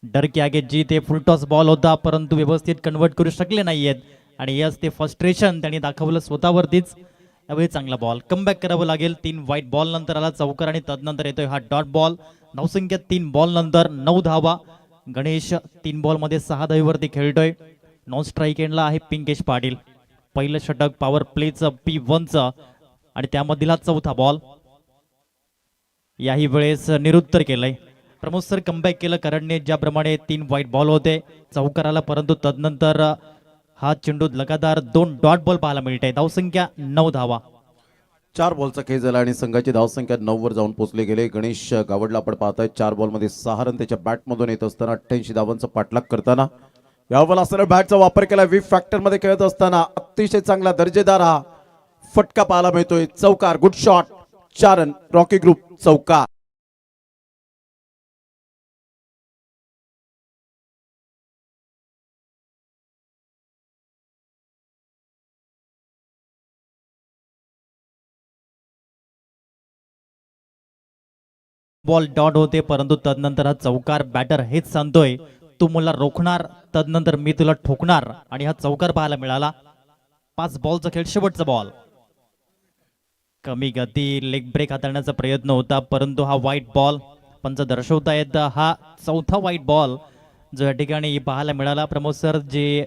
डर के आगे जीत. हे फुलटॉस बॉल होता परंतु व्यवस्थित कन्वर्ट करू शकले नाहीयेत आणि यस ते फ्रस्ट्रेशन त्यांनी दाखवलं स्वतःवरतीच. यावेळी चांगला बॉल कमबॅक करावं लागेल. 3 व्हाईट बॉल नंतर आला चौकार आणि तदनंतर येतोय हा डॉट बॉल. धावसंख्या 3 बॉल नंतर 9 धावा. गणेश 3 बॉल मध्ये 6 धावीवरती खेळतोय. नॉन स्ट्राईक एंडला आहे पिंकेश पाटील. पहिलं षटक पॉवर प्लेचं P1चं आणि त्यामधील हा चौथा बॉल. याही वेळेस निरुत्तर केलंय. प्रमोद सर कमबॅक केलं करणने. ज्याप्रमाणे 3 व्हाईट बॉल होते चौकार आला परंतु तदनंतर हा चेंडू लगातार 2 डॉट बॉल पाहायला मिळते. धावसंख्या 9 धावा. 4 बॉलचा खेळ झाला आणि संघाची धावसंख्या 9 वर जाऊन पोहोचले गेले. गणेश गावडला आपण पाहताय 4 बॉलमध्ये 6 रन त्याच्या बॅटमधून येत असताना 88 धावांचा पाठलाग करताना यावेळेला सरळ बॅटचा वापर केला. वी फॅक्टर मध्ये खेळत असताना अतिशय चांगला दर्जेदार हा फटका पाहायला मिळतोय. चौकार. Good shot. 4 run. Rocky group चौकार. बॉल डॉट होते परंतु तदनंतर हा चौकार. बॅटर हेच सांगतोय तू मला रोखणार तदनंतर मी तुला ठोकणार आणि हा चौकार पाहायला मिळाला. 5 बॉलचा खेळ. शेवटचा बॉल. कमी गती लेग ब्रेक हाताळण्याचा प्रयत्न होता परंतु हा व्हाईट बॉल पंच दर्शवतायत. हा चौथा व्हाईट बॉल जो या ठिकाणी पाहायला मिळाला. प्रमोद सर जे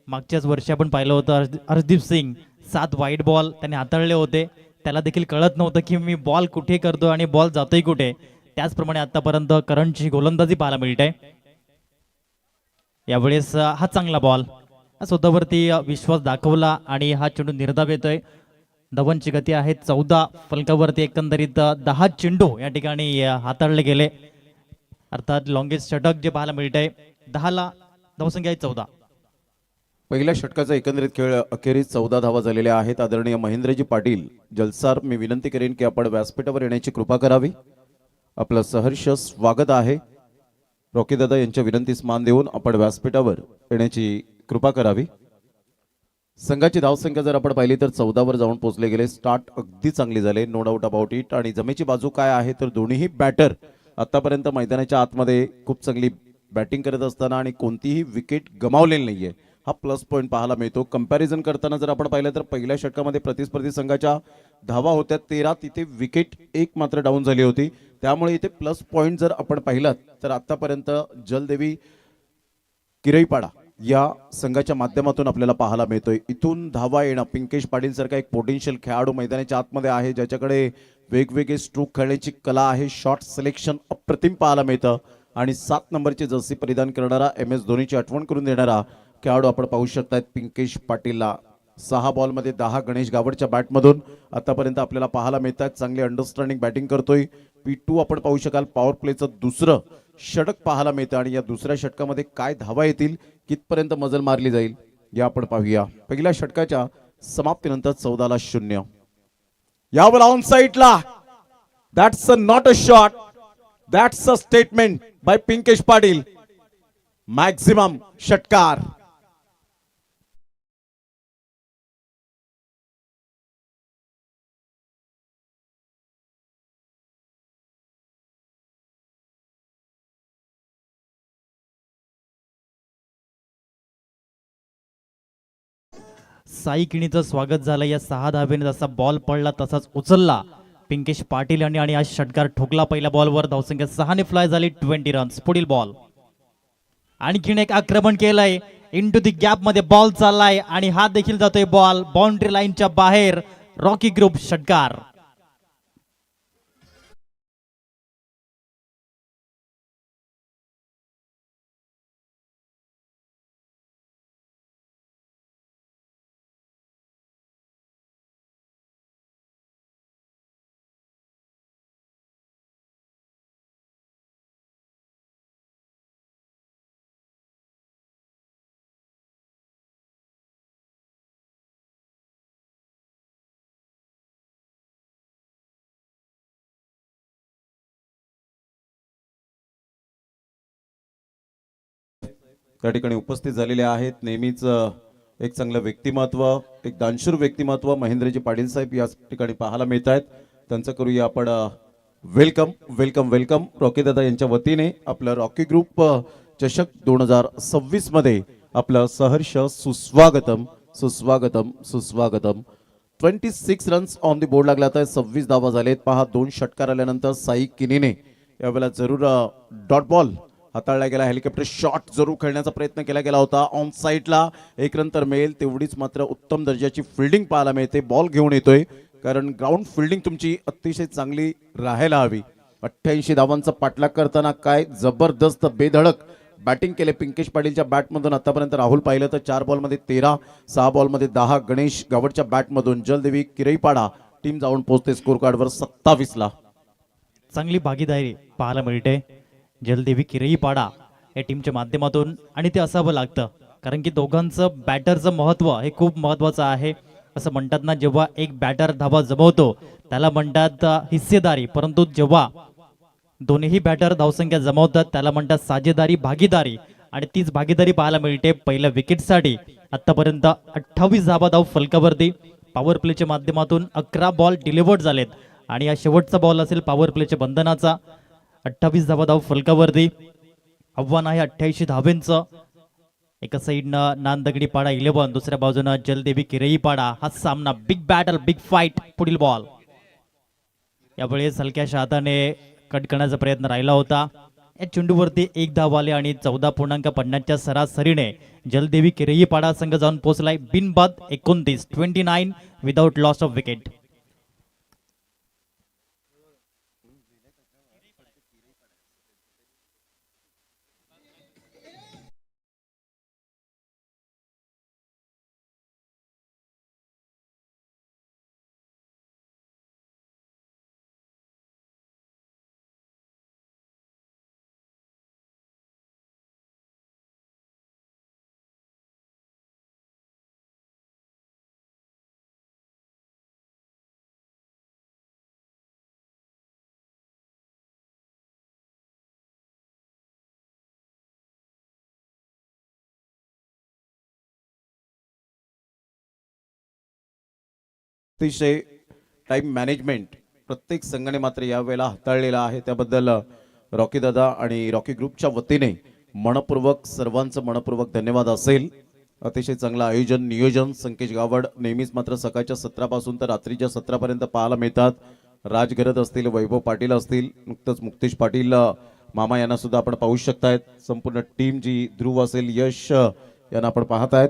मागच्याच वर्षी आपण पाहिलं होतं हर्षदीप सिंग 7 व्हाईट बॉल त्याने हाताळले होते. त्याला देखील कळत नव्हतं की मी बॉल कुठे करतो आणि बॉल जातोय कुठे. त्याचप्रमाणे आतापर्यंत करणची गोलंदाजी पाहायला मिळते. यावेळेस हा चांगला बॉल स्वतःवरती विश्वास दाखवला आणि हा चेंडू निर्धाव येतोय. धवनची गती आहे 14 फलकावरती, एकंदरीत 10 चेंडू या ठिकाणी हाताळले गेले, अर्थात लॉंगेस्ट षटक जे पाहायला मिळतंय. 10ला धावसंख्या आहे 14. पहिल्या षटकाचा एकंदरीत खेळ अखेरीस 14 धावा झालेल्या आहेत. आदरणीय महेंद्रजी पाटील जलसार, मी विनंती करेन की आपण व्यासपीठावर येण्याची कृपा करावी. आपलं सहर्ष स्वागत आहे. रॉकी दादा यांच्या विनंतीस मान देऊन आपण व्यासपीठावर येण्याची कृपा करावी. संघाची धावसंख्या जर आपण पाहिली तर 14 वर जाऊन पोहोचले गेले. स्टार्ट अगदी चांगली झाले, नो डाऊट अबाउट इट. आणि जमेची बाजू काय आहे तर दोन्हीही बॅटर आतापर्यंत मैदानाच्या आतमध्ये खूप चांगली बॅटिंग करत असताना आणि कोणतीही विकेट गमावलेली नाहीये, हा प्लस पॉईंट पाहायला मिळतो. कंपॅरिझन करताना जर आपण पाहिलं तर पहिल्या षटकामध्ये प्रतिस्पर्धी संघाच्या धावा होत्या 13, तिथे विकेट एक मात्र डाऊन झाली होती. त्यामुळे इथे प्लस पॉईंट जर आपण पाहिलात तर आतापर्यंत जलदेवी किरईपाडा या संघाच्या माध्यमातून आपल्याला पाहायला मिळतोय. इथून धावा येणं, पिंकेश पाटील सारखा एक पोटेन्शियल खेळाडू मैदानाच्या आतमध्ये आहे, ज्याच्याकडे वेगवेगळे स्ट्रोक खेळण्याची कला आहे. शॉट सिलेक्शन अप्रतिम पाहायला मिळतं आणि 7 नंबरची जर्सी परिधान करणारा MS धोनीची आठवण करून देणारा खेळाडू आपण पाहू शकतात पिंकेश पाटीलला. 6 बॉलमध्ये 10 गणेश गावडच्या बॅटमधून आतापर्यंत आपल्याला पाहायला मिळतात. चांगली अंडरस्टँडिंग बॅटिंग करतोय. P2 आपण पाहू शकाल, पॉवर प्लेचं दुसरं षटक पाहायला मिळतं आणि या दुसऱ्या षटकामध्ये काय धावा येतील, कितपर्यंत मजल मारली जाईल या आपण पाहूया. पहिल्या षटकाच्या समाप्तीनंतर 14ला 0. यावर ऑन साईडला that's a not a shot, that's a statement by Pinkesh Patil. Maximum षटकार. साई किणीचं स्वागत झालं. या 6 धावेने जसा बॉल पडला तसाच उचलला पिंकेश पाटील यांनी आणि आज षटकार ठोकला. पहिल्या बॉलवर धावसंख्या 6 ने फ्लाय झाली, 20 रन्स. पुढील बॉल, आणखीन एक आक्रमण केलंय, इनटू दी गॅप मध्ये बॉल चाललाय आणि हा देखील जातोय बॉल बाउंड्री लाईनच्या बाहेर. रॉकी ग्रुप षटकार. त्या ठिकाणी उपस्थित झालेले आहेत नेहमीच एक चांगलं व्यक्तिमत्व, एक दानशूर व्यक्तिमत्व महेंद्रजी पाटील साहेब या ठिकाणी पाहायला मिळत आहेत. त्यांचं करूया आपण वेलकम वेलकम वेलकम. रॉकी दादा यांच्या वतीने आपलं रॉकी ग्रुप चषक 2026 मध्ये आपलं सहर्ष सुस्वागतम सुस्वागतम सुस्वागतम. 26 रन्स ऑन दी बोर्ड लागला तर 26 धावा झालेत. पहा, 2 षटकार आल्यानंतर साई किनीने यावेळेला जरूर डॉट बॉल हाताळला गेला. हेलिकॉप्टर शॉट जरूर खेळण्याचा प्रयत्न केला गेला होता. ऑन साईडला 1 रन तर मिळेल, तेवढीच मात्र उत्तम दर्जाची फिल्डिंग पाहायला मिळते. बॉल घेऊन येतोय, कारण ग्राउंड फिल्डिंग तुमची अतिशय चांगली राहायला हवी. 88 धावांचा पाठलाग करताना काय जबरदस्त बेधडक बॅटिंग केले पिंकेश पाटीलच्या बॅटमधून. आतापर्यंत राहुल पाहिलं तर 4 बॉलमध्ये 13, 6 बॉलमध्ये 10 गणेश गावडच्या बॅटमधून. जलदेवी किरईपाडा टीम जाऊन पोहोचते स्कोर कार्डवर 27ला. चांगली भागीदारी पाहायला मिळते जलदेवी किरईपाडा या टीमच्या माध्यमातून आणि ते असावं लागतं, कारण की दोघांचं बॅटरचं महत्व हे खूप महत्वाचं आहे. असं म्हणतात ना, जेव्हा एक बॅटर धावा जमवतो त्याला म्हणतात हिस्सेदारी, परंतु जेव्हा दोन्ही बॅटर धावसंख्या जमवतात त्याला म्हणतात साझेदारी, भागीदारी. आणि तीच भागीदारी पाहायला मिळते पहिल्या विकेटसाठी. आतापर्यंत 28 धावा धाव फलकावरती. पॉवर प्लेच्या माध्यमातून 11 बॉल डिलिव्हर्ड झालेत आणि हा शेवटचा बॉल असेल पॉवर प्लेच्या बंधनाचा. 28 धावा धाव फलकावरती. आव्हान आहे 88 धावेंचं. एका साईडनं नांदगडी पाडा 11, दुसऱ्या बाजूनं जलदेवी किरईपाडा. हा सामना बिग बॅटल, बिग फाईट. पुढील बॉल, यावेळेस हलक्याशा हाताने कट करण्याचा प्रयत्न राहिला होता. या चेंडूवरती 1 धाव आले आणि 14.50च्या सरासरीने जलदेवी किरईपाडा संघ जाऊन पोहोचलाय. बिनबाद 29, 29 विदाउट लॉस ऑफ विकेट. अतिशय टाइम मॅनेजमेंट प्रत्येक संघाने मात्र यावेळेला हाताळलेला आहे, त्याबद्दल रॉकी दादा आणि रॉकी ग्रुपच्या वतीने मनपूर्वक सर्वांचं मनपूर्वक धन्यवाद असेल. अतिशय चांगलं आयोजन नियोजन संकेश गावड नेहमीच मात्र सकाळच्या सत्रापासून तर रात्रीच्या सत्रापर्यंत पाहायला मिळतात. राजगरज असतील, वैभव पाटील असतील, नुकतंच मुक्तेश पाटील मामा यांना सुद्धा आपण पाहू शकतायत. संपूर्ण टीम जी ध्रुव असेल, यश यांना आपण पाहतायत.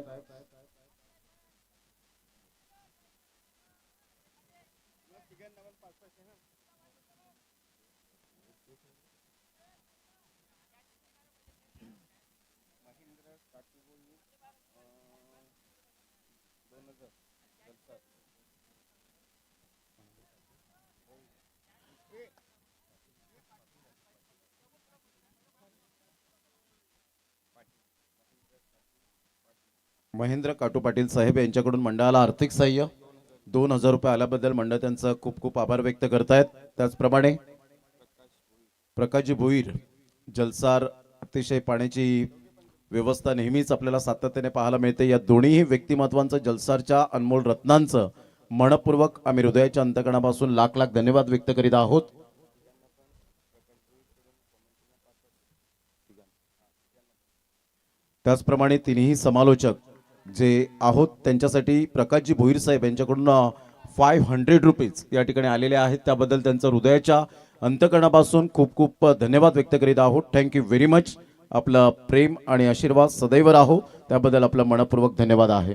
महेंद्र काटू पाटील साहेब यांच्याकडून मंडळाला आर्थिक सहाय्य 2000 रुपये आल्याबद्दल मंडळ त्यांचा खूप खूप आभार व्यक्त करतायत. त्याचप्रमाणे प्रकाशजी भोईर जलसार अतिशय पाण्याची व्यवस्था नेहमीच आपल्याला सातत्याने पाहायला मिळते. या दोन्ही व्यक्तिमत्वांचं जलसारच्या अनमोल रत्नांचं मनपूर्वक आम्ही हृदयाच्या अंतकणापासून लाख लाख धन्यवाद व्यक्त करीत आहोत. त्याचप्रमाणे तिन्ही समालोचक जे आहोत त्यांच्यासाठी प्रकाशजी भोईर साहेब यांच्याकडून 500 रुपीज या ठिकाणी आलेले आहेत, त्याबद्दल त्यांचं हृदयाच्या अंतकणापासून खूप खूप धन्यवाद व्यक्त करीत आहोत. Thank you very much. आपलं प्रेम आणि आशीर्वाद सदैव राहो, त्याबद्दल आपलं मनपूर्वक धन्यवाद आहे.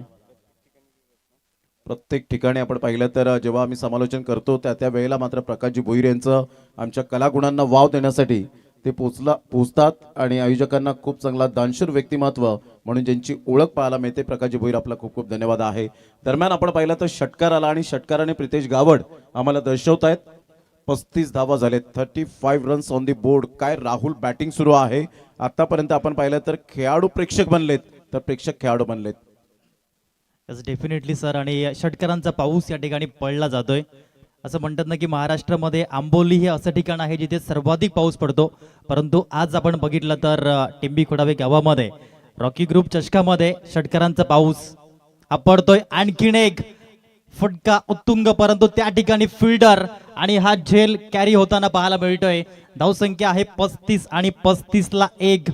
प्रत्येक ठिकाणी आपण पाहिलं तर जेव्हा आम्ही समालोचन करतो त्या वेळेला मात्र प्रकाशजी भोईर यांचं आमच्या कलागुणांना वाव देण्यासाठी ते पोचतात आणि आयोजकांना खूप चांगला दानशूर व्यक्तिमत्व म्हणून ज्यांची ओळख पाहायला मिळते. प्रकाशजी भोईर आपला खूप खूप धन्यवाद आहे. दरम्यान आपण पाहिलं तर षटकार आला आणि षटकाराने प्रितेश गावड आम्हाला दर्शवतायत. 35 धावा झालेत, 35 रन्स ऑन दी बोर्ड. काय राहुल बॅटिंग सुरू आहे. आतापर्यंत आपण पाहिलं तर खेळाडू प्रेक्षक बनलेत तर प्रेक्षक खेळाडू बनलेत. Definitely sir. आणि षटकारांचा पाऊस या ठिकाणी पडला जातोय. असं म्हणतात ना की महाराष्ट्रामध्ये आंबोली हे असं ठिकाण आहे जिथे सर्वाधिक पाऊस पडतो, परंतु आज आपण बघितलं तर टिंबी खोडावे गावामध्ये रॉकी ग्रुप चषकामध्ये षटकारांचा पाऊस हा पडतोय. आणखीन एक फटका उत्तुंग, परंतु त्या ठिकाणी फिल्डर आणि हा झेल कॅरी होताना पाहायला मिळतोय. धावसंख्या आहे 35 आणि 35ला 1.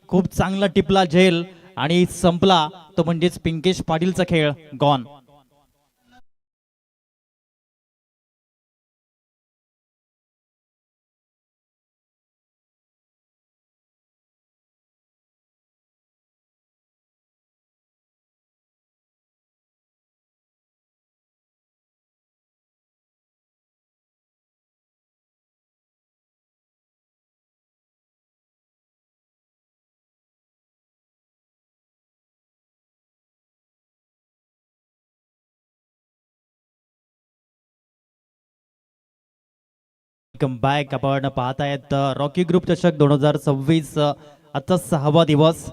खूप चांगला टिपला झेल आणि संपला तो म्हणजेच पिंकेश पाटीलचा खेळ गॉन. Welcome back. आपण पाहतायत रॉकी ग्रुप चषक 2026 आजचा 6वा दिवस.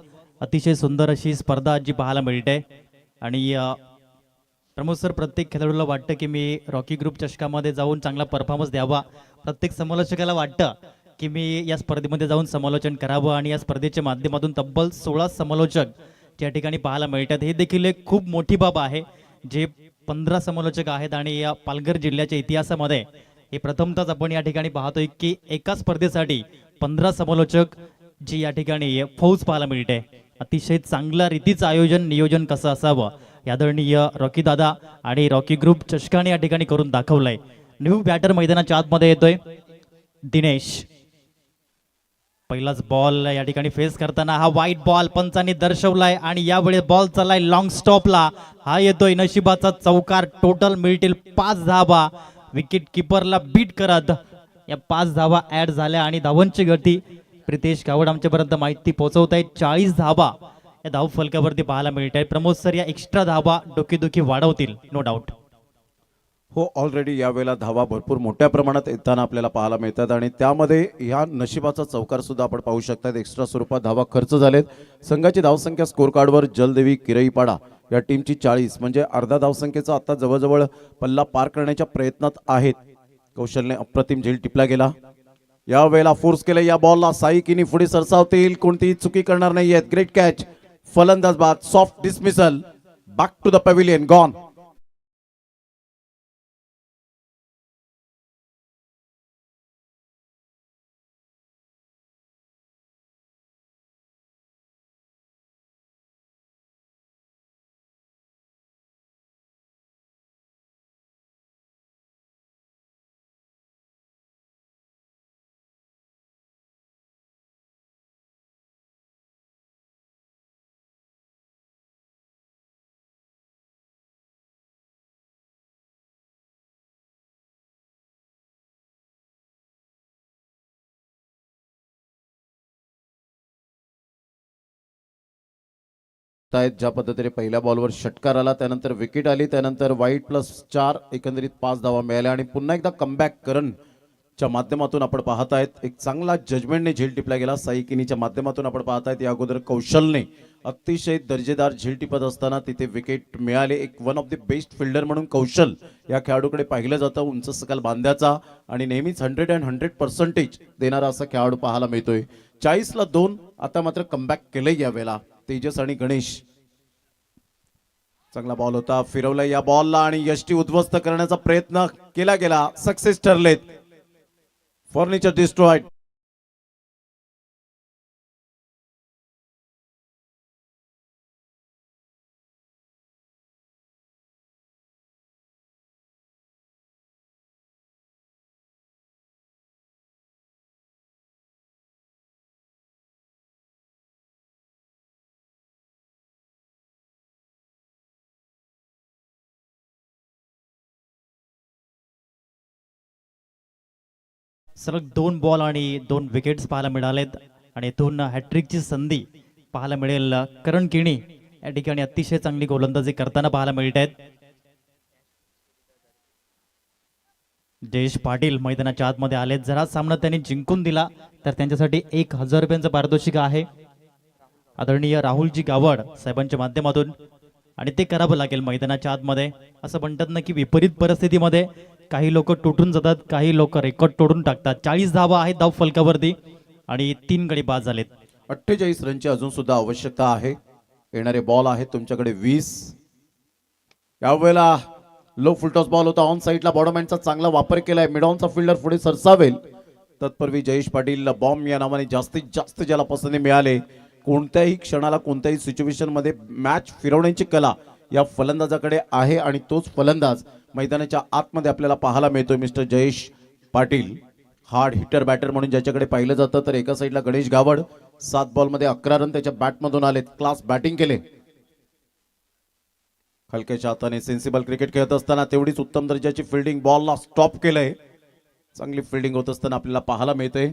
अतिशय सुंदर अशी स्पर्धा जी पाहायला मिळते आणि प्रमोद सर प्रत्येक खेळाडूला वाटतं की मी रॉकी ग्रुप चषकामध्ये जाऊन चांगला परफॉर्मन्स द्यावा. प्रत्येक समालोचकाला वाटतं की मी या स्पर्धेमध्ये जाऊन समालोचन करावं आणि या स्पर्धेच्या माध्यमातून तब्बल 16 समालोचक या ठिकाणी पाहायला मिळतात. हे देखील एक खूप मोठी बाब आहे. जे 15 समालोचक आहेत आणि या पालघर जिल्ह्याच्या इतिहासामध्ये हे प्रथमतःच आपण या ठिकाणी पाहतोय की एका स्पर्धेसाठी 15 समालोचक जी या ठिकाणी फौज पाहायला मिळते. अतिशय चांगल्या रीतीचं आयोजन नियोजन कसं असावं आदरणीय रॉकी दादा आणि रॉकी ग्रुप चषकाने या ठिकाणी करून दाखवलंय. न्यू बॅटर मैदानाच्या आतमध्ये येतोय दिनेश. पहिलाच बॉल या ठिकाणी फेस करताना हा वाईट बॉल पंचांनी दर्शवलाय आणि यावेळी बॉल चाललाय लॉंग स्टॉपला. हा येतोय नशिबाचा चौकार. टोटल मिळतील 5 धावा. विकेट किपरला बीट करत या 5 धावा ऍड झाल्या आणि धावांची गती प्रितेश गावड आमच्यापर्यंत माहिती पोहोचवत आहे. 40 धावा या धाव फलकावरती पाहायला मिळत आहे. प्रमोद सर या एक्स्ट्रा धावा डोकेदुखी वाढवतील नो डाऊट. हो, ऑलरेडी यावेळेला धावा भरपूर मोठ्या प्रमाणात येताना आपल्याला पाहायला मिळतात आणि त्यामध्ये ह्या नशिबाचा चौकार सुद्धा आपण पाहू शकतात. एक्स्ट्रा स्वरूपात धावा खर्च झालेत. संघाची धावसंख्या स्कोर कार्डवर जलदेवी किरईपाडा या टीमची 40 म्हणजे अर्धा धावसंख्येचा आता जवळजवळ पल्ला पार करण्याच्या प्रयत्नात आहेत. कौशलने अप्रतिम झेल टिपला गेला. यावेळेला फोर्स केलं या बॉलला. साई किनी पुढे सरसावतील, कोणतीही चुकी करणार नाहीयेत. Great catch. फलंदाज बाद. Soft dismissal. Back to the pavilion. Gone. बघतायत ज्या पद्धतीने पहिल्या बॉलवर षटकार आला, त्यानंतर विकेट आली, त्यानंतर वाईट +4 एकंदरीत 5 धावा मिळाल्या आणि पुन्हा एकदा कमबॅक करणच्या माध्यमातून आपण पाहतायत एक चांगला जजमेंटने झेल टिपला गेला. साई किनीच्या माध्यमातून आपण पाहतायत या अगोदर कौशलने अतिशय दर्जेदार झेल टिपत असताना तिथे विकेट मिळाले. एक one of the best fielder म्हणून कौशल या खेळाडूकडे पाहिलं जातं. उंच सकल बांध्याचा आणि नेहमीच 100% देणारा असा खेळाडू पाहायला मिळतोय. 40-2 आता मात्र कमबॅक केलंय यावेळेला तेजस आणि गणेश. चांगला बॉल होता, फिरवला या बॉलला आणि यष्टी उद्ध्वस्त करण्याचा प्रयत्न केला गेला, सक्सेस ठरलेत. Furniture destroyed. सलग 2 बॉल आणि 2 विकेट्स पाहायला मिळालेत आणि 2 हॅट्रिकची संधी पाहायला मिळेल. करण किणी या ठिकाणी अतिशय चांगली गोलंदाजी करताना पाहायला मिळत आहेत. जयेश पाटील मैदानाच्या आतमध्ये आले. जरा सामना त्यांनी जिंकून दिला तर त्यांच्यासाठी 1000 रुपयांचं पारितोषिक आहे आदरणीय राहुलजी गावड साहेबांच्या माध्यमातून आणि ते करावं लागेल मैदानाच्या आतमध्ये. असं म्हणतात ना की विपरीत परिस्थितीमध्ये काही लोक तुटून जातात, काही लोक रेकॉर्ड तोडून टाकतात. 40 धावा आहेत धाव फलकावरती आणि 3 गडी बाद झालेत. 48 रनची अजून सुद्धा आवश्यकता आहे. येणारे बॉल आहेत तुमच्याकडे 20. यावेळेला लो फुलटॉस बॉल होता, ऑन साईडला बॉडमॅनचा चांगला वापर केलाय. मिडॉनचा फिल्डर पुढे सरसावेल. तत्पूर्वी जयेश पाटील बॉम्ब या नावाने जास्तीत जास्त ज्याला पसंती मिळाले, कोणत्याही क्षणाला कोणत्याही सिच्युएशन मध्ये मॅच फिरवण्याची कला या फलंदाजाकडे आहे आणि तोच फलंदाज मैदानाच्या आतमध्ये आपल्याला पाहायला मिळतोय. Mister Jayesh Patil hard hitter batter म्हणून ज्याच्याकडे पाहिलं जातं. तर एका साईडला गणेश गावड 7 बॉलमध्ये 11 रन त्याच्या बॅटमधून आलेत. क्लास बॅटिंग केले. हलक्याच्या हाताने सेन्सिबल क्रिकेट खेळत असताना तेवढीच उत्तम दर्जाची फिल्डिंग, बॉलला स्टॉप केलंय. चांगली फिल्डिंग होत असताना आपल्याला पाहायला मिळते.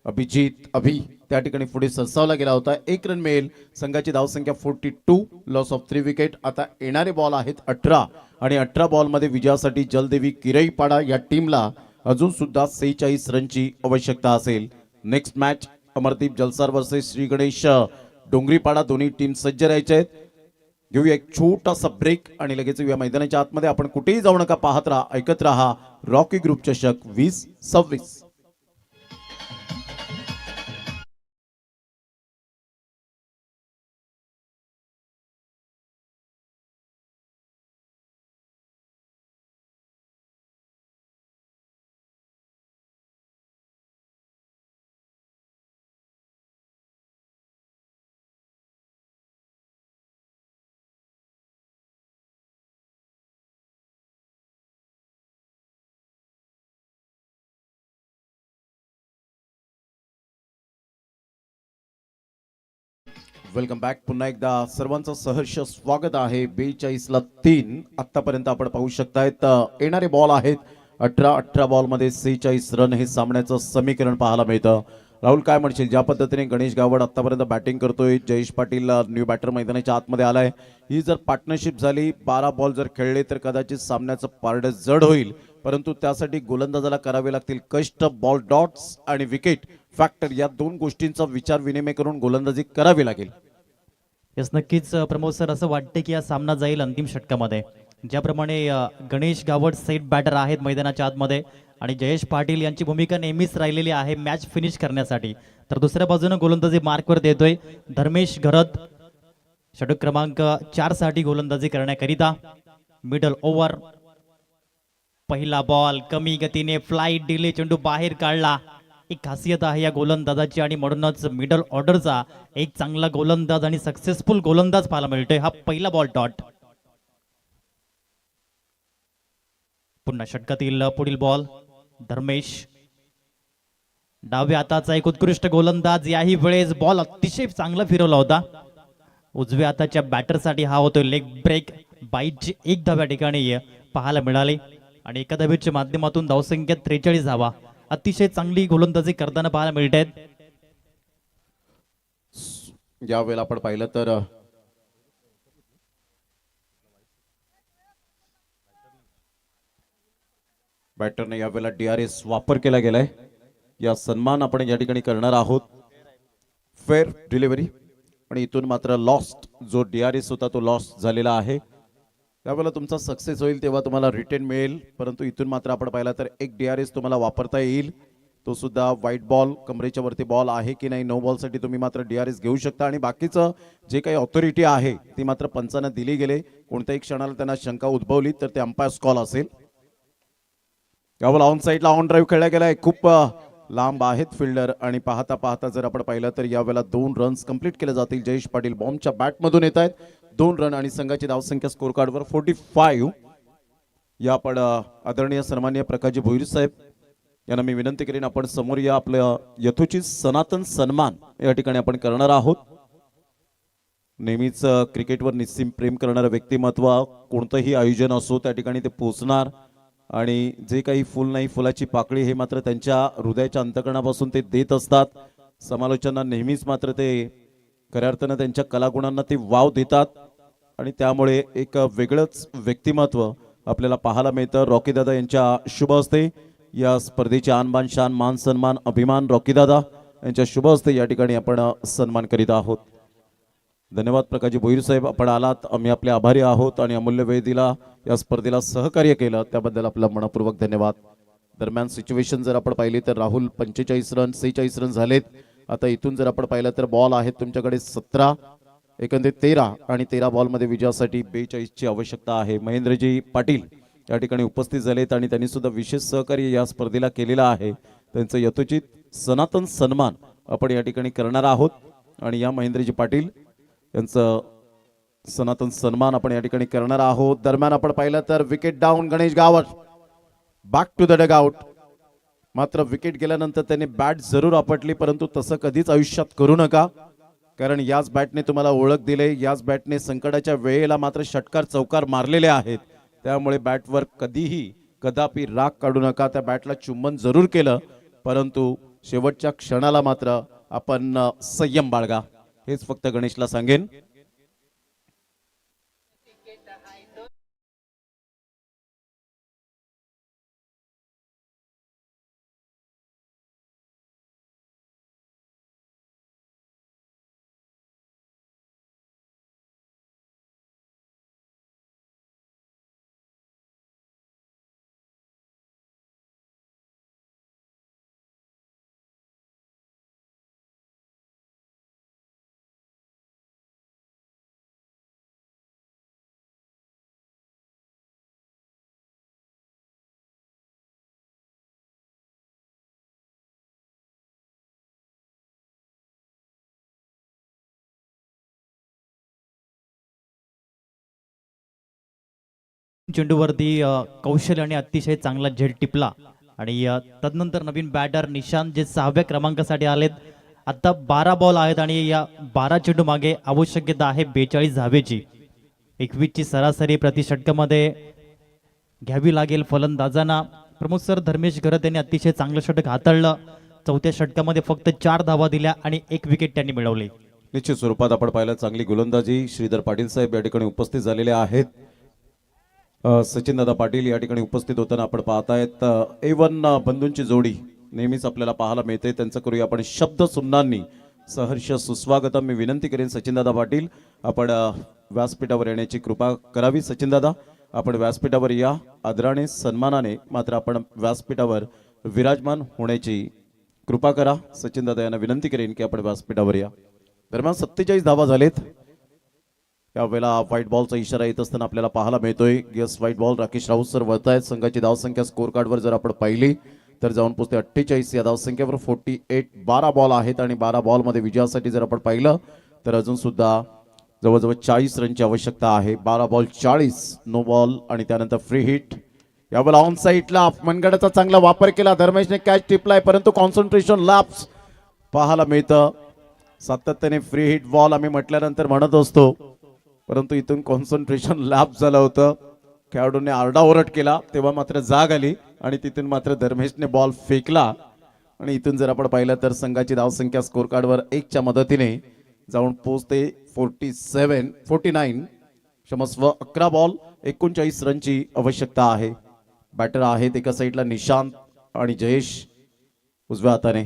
अभि त्या ठिकाणी पुढे सरसावला गेला होता. 1 रन मिळेल. संघाची धावसंख्या 42, लॉस ऑफ 3 विकेट. आता येणारे बॉल आहेत 18 आणि 18 बॉलमध्ये विजयासाठी जलदेवी किरईपाडा या टीमला अजून सुद्धा 46 रनची आवश्यकता असेल. Next match Amardeep Jalsar versus Shri Ganesh Dongripada. दोन्ही टीम सज्ज राहायचे आहेत. घेऊया एक छोटासा ब्रेक आणि लगेच येऊया मैदानाच्या आतमध्ये. आपण कुठेही जाऊ नका, पाहत राहा, ऐकत राहा रॉकी ग्रुप चषक 2026. Welcome back. पुन्हा एकदा सर्वांचं सहर्ष स्वागत आहे. 42-3 आतापर्यंत आपण पाहू शकतायत. येणारे बॉल आहेत 18 बॉलमध्ये 46 रन. हे सामन्याचं समीकरण पाहायला मिळतं. राहुल काय म्हणशील, ज्या पद्धतीने गणेश गावड आतापर्यंत बॅटिंग करतोय, जयेश पाटील न्यू बॅटर मैदानाच्या आतमध्ये आलाय, ही जर पार्टनरशिप झाली, 12 बॉल जर खेळले तर कदाचित सामन्याचं पारडं जड होईल. परंतु त्यासाठी गोलंदाजाला करावे लागतील कष्ट. बॉल डॉट्स आणि विकेट फॅक्टर या 2 गोष्टींचा विचार विनिमय करून गोलंदाजी करावी लागेल. यस, नक्कीच प्रमोद सर, असं वाटते की हा सामना जाईल अंतिम षटकामध्ये. ज्याप्रमाणे गणेश गावड सेट बॅटर आहेत मैदानाच्या आतमध्ये आणि जयेश पाटील यांची भूमिका नेहमीच राहिलेली आहे मॅच फिनिश करण्यासाठी. तर दुसऱ्या बाजूने गोलंदाजी मार्कवर देतोय धर्मेश घरत. षटक क्रमांक 4 साठी गोलंदाजी करण्याकरिता. मिडल ओव्हर, पहिला बॉल कमी गतीने फ्लाईट दिली, चेंडू बाहेर काढला. एक खासियत आहे या गोलंदाजाची आणि म्हणूनच मिडल ऑर्डरचा एक चांगला गोलंदाज आणि सक्सेसफुल गोलंदाज पाहायला मिळतोय. हा पहिला बॉल डॉट. पुन्हा षटकातील पुढील बॉल धर्मेश. डाव्या हाताचा एक उत्कृष्ट गोलंदाज. याही वेळेस बॉल अतिशय चांगला फिरवला होता. उजव्या हाताच्या बॅटरसाठी हा होतोय लेग ब्रेक. बाईटची 1 धाव या ठिकाणी पाहायला मिळाली आणि एका धावेच्या माध्यमातून धावसंख्या 43 धावा. अतिशय चांगली गोलंदाजी करताना पाहायला मिळत आहेत. यावेळेला आपण पाहिलं तर बॅटरने यावेळेला DRS वापर केला गेलाय. या सन्मान आपण या ठिकाणी करणार आहोत. फेअर डिलिव्हरी आणि इथून मात्र लॉस्ट जो DRS होता तो लॉस्ट झालेला आहे. त्यावेळेला तुमचा सक्सेस होईल तेव्हा तुम्हाला रिटर्न मिळेल, परंतु इथून मात्र आपण पाहिला तर एक DRS तुम्हाला वापरता येईल. तो सुद्धा व्हाईट बॉल, कमरेच्या वरती बॉल आहे की नाही, नो बॉलसाठी तुम्ही मात्र DRS घेऊ शकता. आणि बाकीचं जे काही ऑथॉरिटी आहे ती मात्र पंचांना दिली गेले. कोणत्याही क्षणाला त्यांना शंका उद्भवली तर ते अंपायर्स कॉल असेल. यावेळेला ऑन साईडला ऑन ड्राईव्ह खेळला गेलाय. खूप लांब आहेत फिल्डर आणि पाहता पाहता जर आपण पाहिलं तर यावेळेला 2 रन्स कंप्लीट केले जातील. जयेश पाटील बॉम्बच्या बॅटमधून येत आहेत. 2 रन आणि संघाची धावसंख्या स्कोर कार्डवर 45. या आपण आदरणीय सन्माननीय प्रकाशजी भोईर साहेब यांना मी विनंती करीन आपण समोर या. आपल्या यथोचित सनातन सन्मान या ठिकाणी आपण करणार आहोत. नेहमीच क्रिकेटवर निस्सीम प्रेम करणारं व्यक्तिमत्व कोणतंही आयोजन असो त्या ठिकाणी ते पोहोचणार आणि जे काही फुल नाही फुलाची पाकळी हे मात्र त्यांच्या हृदयाच्या अंतकरणापासून ते देत असतात. समालोचनांना नेहमीच मात्र ते खऱ्या अर्थानं त्यांच्या कलागुणांना ते वाव देतात आणि त्यामुळे एक वेगळंच व्यक्तिमत्व आपल्याला पाहायला मिळतं. रॉकी दादा यांच्या शुभ हस्ते या स्पर्धेचे आणबान शान मान सन्मान अभिमान रॉकी दादा यांच्या शुभ हस्ते या ठिकाणी आपण सन्मान करीत आहोत. धन्यवाद प्रकाशजी भोईर साहेब, आपण आलात, आम्ही आपले आभारी आहोत आणि अमूल्य वेळ दिला, या स्पर्धेला सहकार्य केलं त्याबद्दल आपला मनपूर्वक धन्यवाद. दरम्यान सिच्युएशन जर आपण पाहिली तर राहुल 45 रन 46 रन झालेत. आता इथून जर आपण पाहिलं तर बॉल आहेत तुमच्याकडे 17, एकंदरीत 13 आणि 13 बॉलमध्ये विजयासाठी 42 ची आवश्यकता आहे. महेंद्रजी पाटील या ठिकाणी उपस्थित झालेत आणि त्यांनी सुद्धा विशेष सहकार्य या स्पर्धेला केलेलं आहे. त्यांचं यथोचित सनातन सन्मान आपण या ठिकाणी करणार आहोत आणि या महेंद्रजी पाटील यांचं सनातन सन्मान आपण या ठिकाणी करणार आहोत. दरम्यान आपण पाहिलं तर wicket down Ganesh Gawad back to the dugout. मात्र विकेट गेल्यानंतर त्याने बॅट जरूर आपटली, परंतु तसं कधीच आयुष्यात करू नका, कारण याच बॅटने तुम्हाला ओळख दिले. याच बॅटने संकटाच्या वेळेला मात्र षटकार चौकार मारलेले आहेत. त्यामुळे बॅटवर कधीही कदापि राग काढू नका. त्या बॅटला चुंबन जरूर केलं, परंतु शेवटच्या क्षणाला मात्र आपण संयम बाळगा, हेच फक्त गणेशला सांगेन. चेंडूवरती कौशल्याने अतिशय चांगला झेल टिपला आणि तदनंतर नवीन बॅटर निशांत जे 6व्या क्रमांकासाठी आलेत. आता 12 बॉल आहेत आणि या 12 चेंडू मागे आवश्यकता आहे 42 धावेची. 21 ची सरासरी प्रति षटकामध्ये घ्यावी लागेल फलंदाजांना. प्रमुख सर धर्मेश घरत यांनी अतिशय चांगलं षटक हाताळलं. 4थ्या षटकामध्ये फक्त 4 धावा दिल्या आणि 1 विकेट त्यांनी मिळवली. निश्चित स्वरूपात आपण पाहिलं चांगली गोलंदाजी. श्रीधर पाटील साहेब या ठिकाणी उपस्थित झालेले आहेत. सचिन दादा पाटील या ठिकाणी उपस्थित होताना आपण पाहतायत. A1 बंधूंची जोडी नेहमीच आपल्याला पाहायला मिळते. त्यांचं करूया आपण शब्द सुमनांनी सहर्ष सुस्वागतम. मी विनंती करेन सचिन दादा पाटील आपण व्यासपीठावर येण्याची कृपा करावी. सचिन दादा आपण व्यासपीठावर या. आदराने सन्मानाने मात्र आपण व्यासपीठावर विराजमान होण्याची कृपा करा. सचिन दादा यांना विनंती करेन की आपण व्यासपीठावर या. दरम्यान 47 धावा झालेत. यावेळेला व्हाईट बॉलचा इशारा येत असताना आपल्याला पाहायला मिळतोय. Yes white ball Rakesh Raut sir वळत आहेत. संघाची धावसंख्या स्कोर कार्डवर जर आपण पाहिली तर जाऊन पोहोचते 48 या धावसंख्येवर. 48 12 बॉल आहेत आणि 12 बॉलमध्ये विजयासाठी जर आपण पाहिलं तर अजून सुद्धा जवळजवळ 40 रनची आवश्यकता आहे. 12 बॉल 40 नो बॉल आणि त्यानंतर फ्री हिट. यावेळेला ऑन साईडला मनगडाचा चांगला वापर केला. धर्मेशने कॅच टिपलाय, परंतु कॉन्सन्ट्रेशन लॅप्स पाहायला मिळतं. सातत्याने फ्री हिट बॉल आम्ही म्हटल्यानंतर म्हणत असतो, परंतु इथून कॉन्सन्ट्रेशन लॅप झालं होतं. खेळाडूने आरडाओरड केला तेव्हा मात्र जाग आली आणि तिथून मात्र धर्मेशने बॉल फेकला आणि इथून जर आपण पाहिलं तर संघाची धावसंख्या स्कोर कार्डवर 1च्या मदतीने जाऊन पोहोचते 49 क्षमस्व. 11 बॉल 39 रनची आवश्यकता आहे. बॅटर आहेत एका साईडला निशांत आणि जयेश उजव्या हाताने.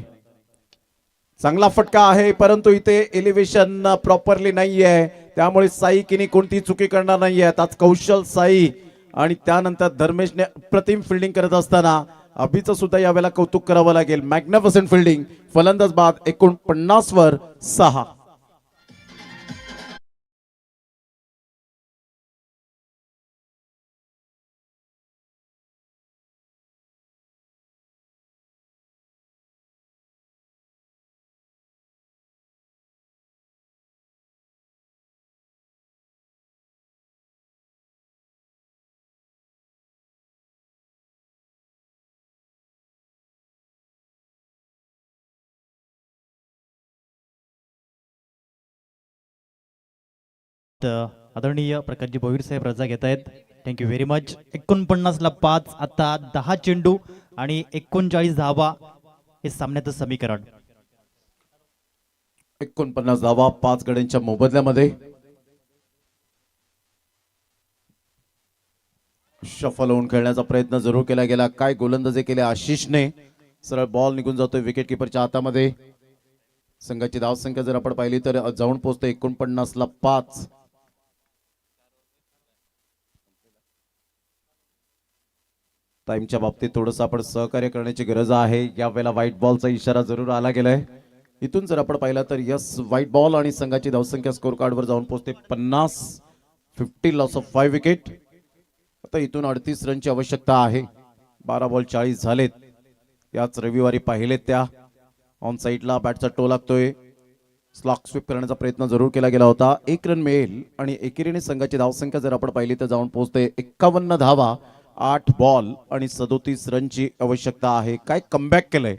चांगला फटका आहे परंतु इथे एलिव्हेशन प्रॉपरली नाहीये, त्यामुळे साई किनी कोणती चुकी करणार नाहीये. आज कौशल साई आणि त्यानंतर धर्मेशने अप्रतिम फिल्डिंग करत असताना अभिचं सुद्धा यावेळेला कौतुक करावं लागेल. Magnificent fielding. फलंदाज बाद 49 वर 6. आदरणीय प्रकाशजी भोईर साहेब रजा घेत आहेत. Thank you very much. 49ला 5. आता 10 चेंडू आणि 39 धावा हे सामन्याचं समीकरण. 49 धावा 5 गड्यांच्या मोबदल्यामध्ये. शफल होऊन खेळण्याचा प्रयत्न जरूर केला गेला. काय गोलंदाजी केले आशिषने. सरळ बॉल निघून जातोय विकेट किपरच्या हातामध्ये. संघाची धावसंख्या जर आपण पाहिली तर जाऊन पोहोचते 49ला 5. टाइमच्या बाबतीत थोडस आपण सहकार्य करण्याची गरज आहे. यावेळेला व्हाईट बॉलचा इशारा जरूर आला गेलाय. इथून जर आपण पाहिलं तर यस व्हाईट बॉल आणि संघाची धावसंख्या स्कोर कार्डवर जाऊन पोहोचते 50. 50 लॉस ऑफ 5 विकेट. आता इथून 38 रनची आवश्यकता आहे. 12 बॉल 40 झालेत. याच रविवारी पाहिलेत त्या. ऑन साईडला बॅटचा टो लागतोय. स्लॉक स्वीप करण्याचा प्रयत्न जरूर केला गेला होता. 1 रन मिळेल आणि एकेरीने संघाची धावसंख्या जर आपण पाहिली तर जाऊन पोहोचते 51 धावा. 8 बॉल आणि 37 रनची आवश्यकता आहे. काय कमबॅक केलंय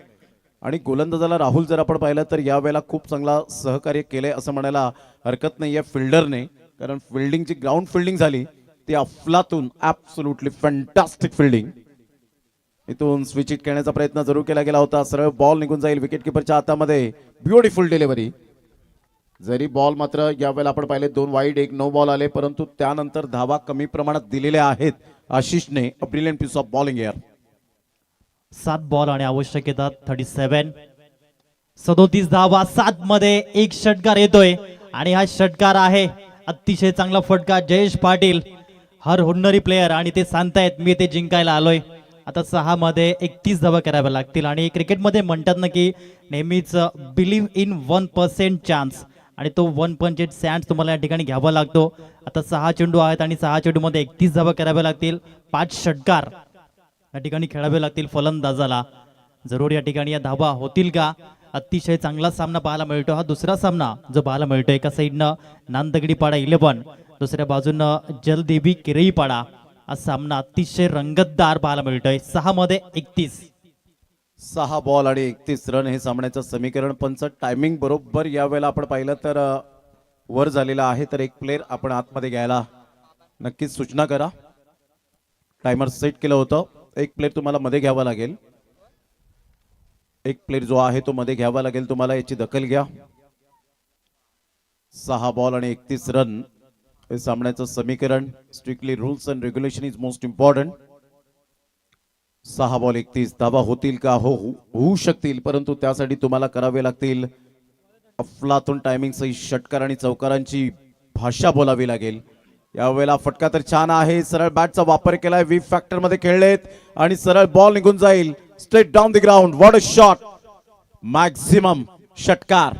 आणि गोलंदाजाला राहुल जर आपण पाहिलं तर यावेळेला खूप चांगला सहकार्य केलंय असं म्हणायला हरकत नाहीये फिल्डरने. कारण फिल्डिंगची ग्राउंड फिल्डिंग झाली ती अफलातून. Absolutely fantastic fielding. इथून स्विच हिट करण्याचा प्रयत्न जरूर केला गेला होता. सरळ बॉल निघून जाईल विकेट किपरच्या हातामध्ये. Beautiful delivery. जरी बॉल मात्र यावेळेला आपण पाहिले 2 वाईड 1 नो बॉल आले परंतु त्यानंतर धावा कमी प्रमाणात दिलेल्या आहेत आशिषने. A brilliant piece of bowling यार. 7 बॉल आणि आवश्यकता 37. 37 धावा. 7 मध्ये एक षटकार येतोय आणि हा षटकार आहे अतिशय चांगला फटका. जयेश पाटील हर हुन्नरी प्लेयर आणि ते सांगतायत मी ते जिंकायला आलोय. आता 6 मध्ये 31 धावा कराव्या लागतील आणि क्रिकेटमध्ये म्हणतात ना की नेहमीच बिलीव्ह इन 1% चान्स आणि तो 1% चान्स तुम्हाला या ठिकाणी घ्यावा लागतो. आता 6 चेंडू आहेत आणि 6 चेंडू मध्ये 31 धावा कराव्या लागतील. 5 षटकार या ठिकाणी खेळावे लागतील फलंदाजाला. जरूर या ठिकाणी या धावा होतील का. अतिशय चांगला सामना पाहायला मिळतो. हा दुसरा सामना जो पाहायला मिळतो. एका साईडनं नांदगडी पाडा 11, दुसऱ्या बाजूनं जलदेवी किरई पाडा. हा सामना अतिशय रंगतदार पाहायला मिळतोय. 6 मध्ये 31. 6 बॉल आणि 31 रन हे सामन्याचं समीकरण. पंच टायमिंग बरोबर यावेळेला आपण पाहिलं तर वर झालेला आहे. तर एक प्लेअर आपण आतमध्ये घ्यायला नक्कीच सूचना करा. टायमर सेट केलं होतं. एक प्लेअर तुम्हाला मध्ये घ्यावा लागेल. एक प्लेअर जो आहे तो मध्ये घ्यावा लागेल तुम्हाला. याची दखल घ्या. 6 बॉल आणि 31 रन हे सामन्याचं समीकरण. Strictly rules and regulation is most important. 6 ball 31 धावा होतील का. होऊ शकतील परंतु त्यासाठी तुम्हाला करावे लागतील अफलातून टायमिंग सही षटकार आणि चौकारांची भाषा बोलावी लागेल. यावेळेला फटका तर छान आहे. सरळ बॅटचा वापर केलाय. वी फॅक्टर मध्ये खेळलेत आणि सरळ बॉल निघून जाईल straight down the ground. What a shot. Maximum षटकार.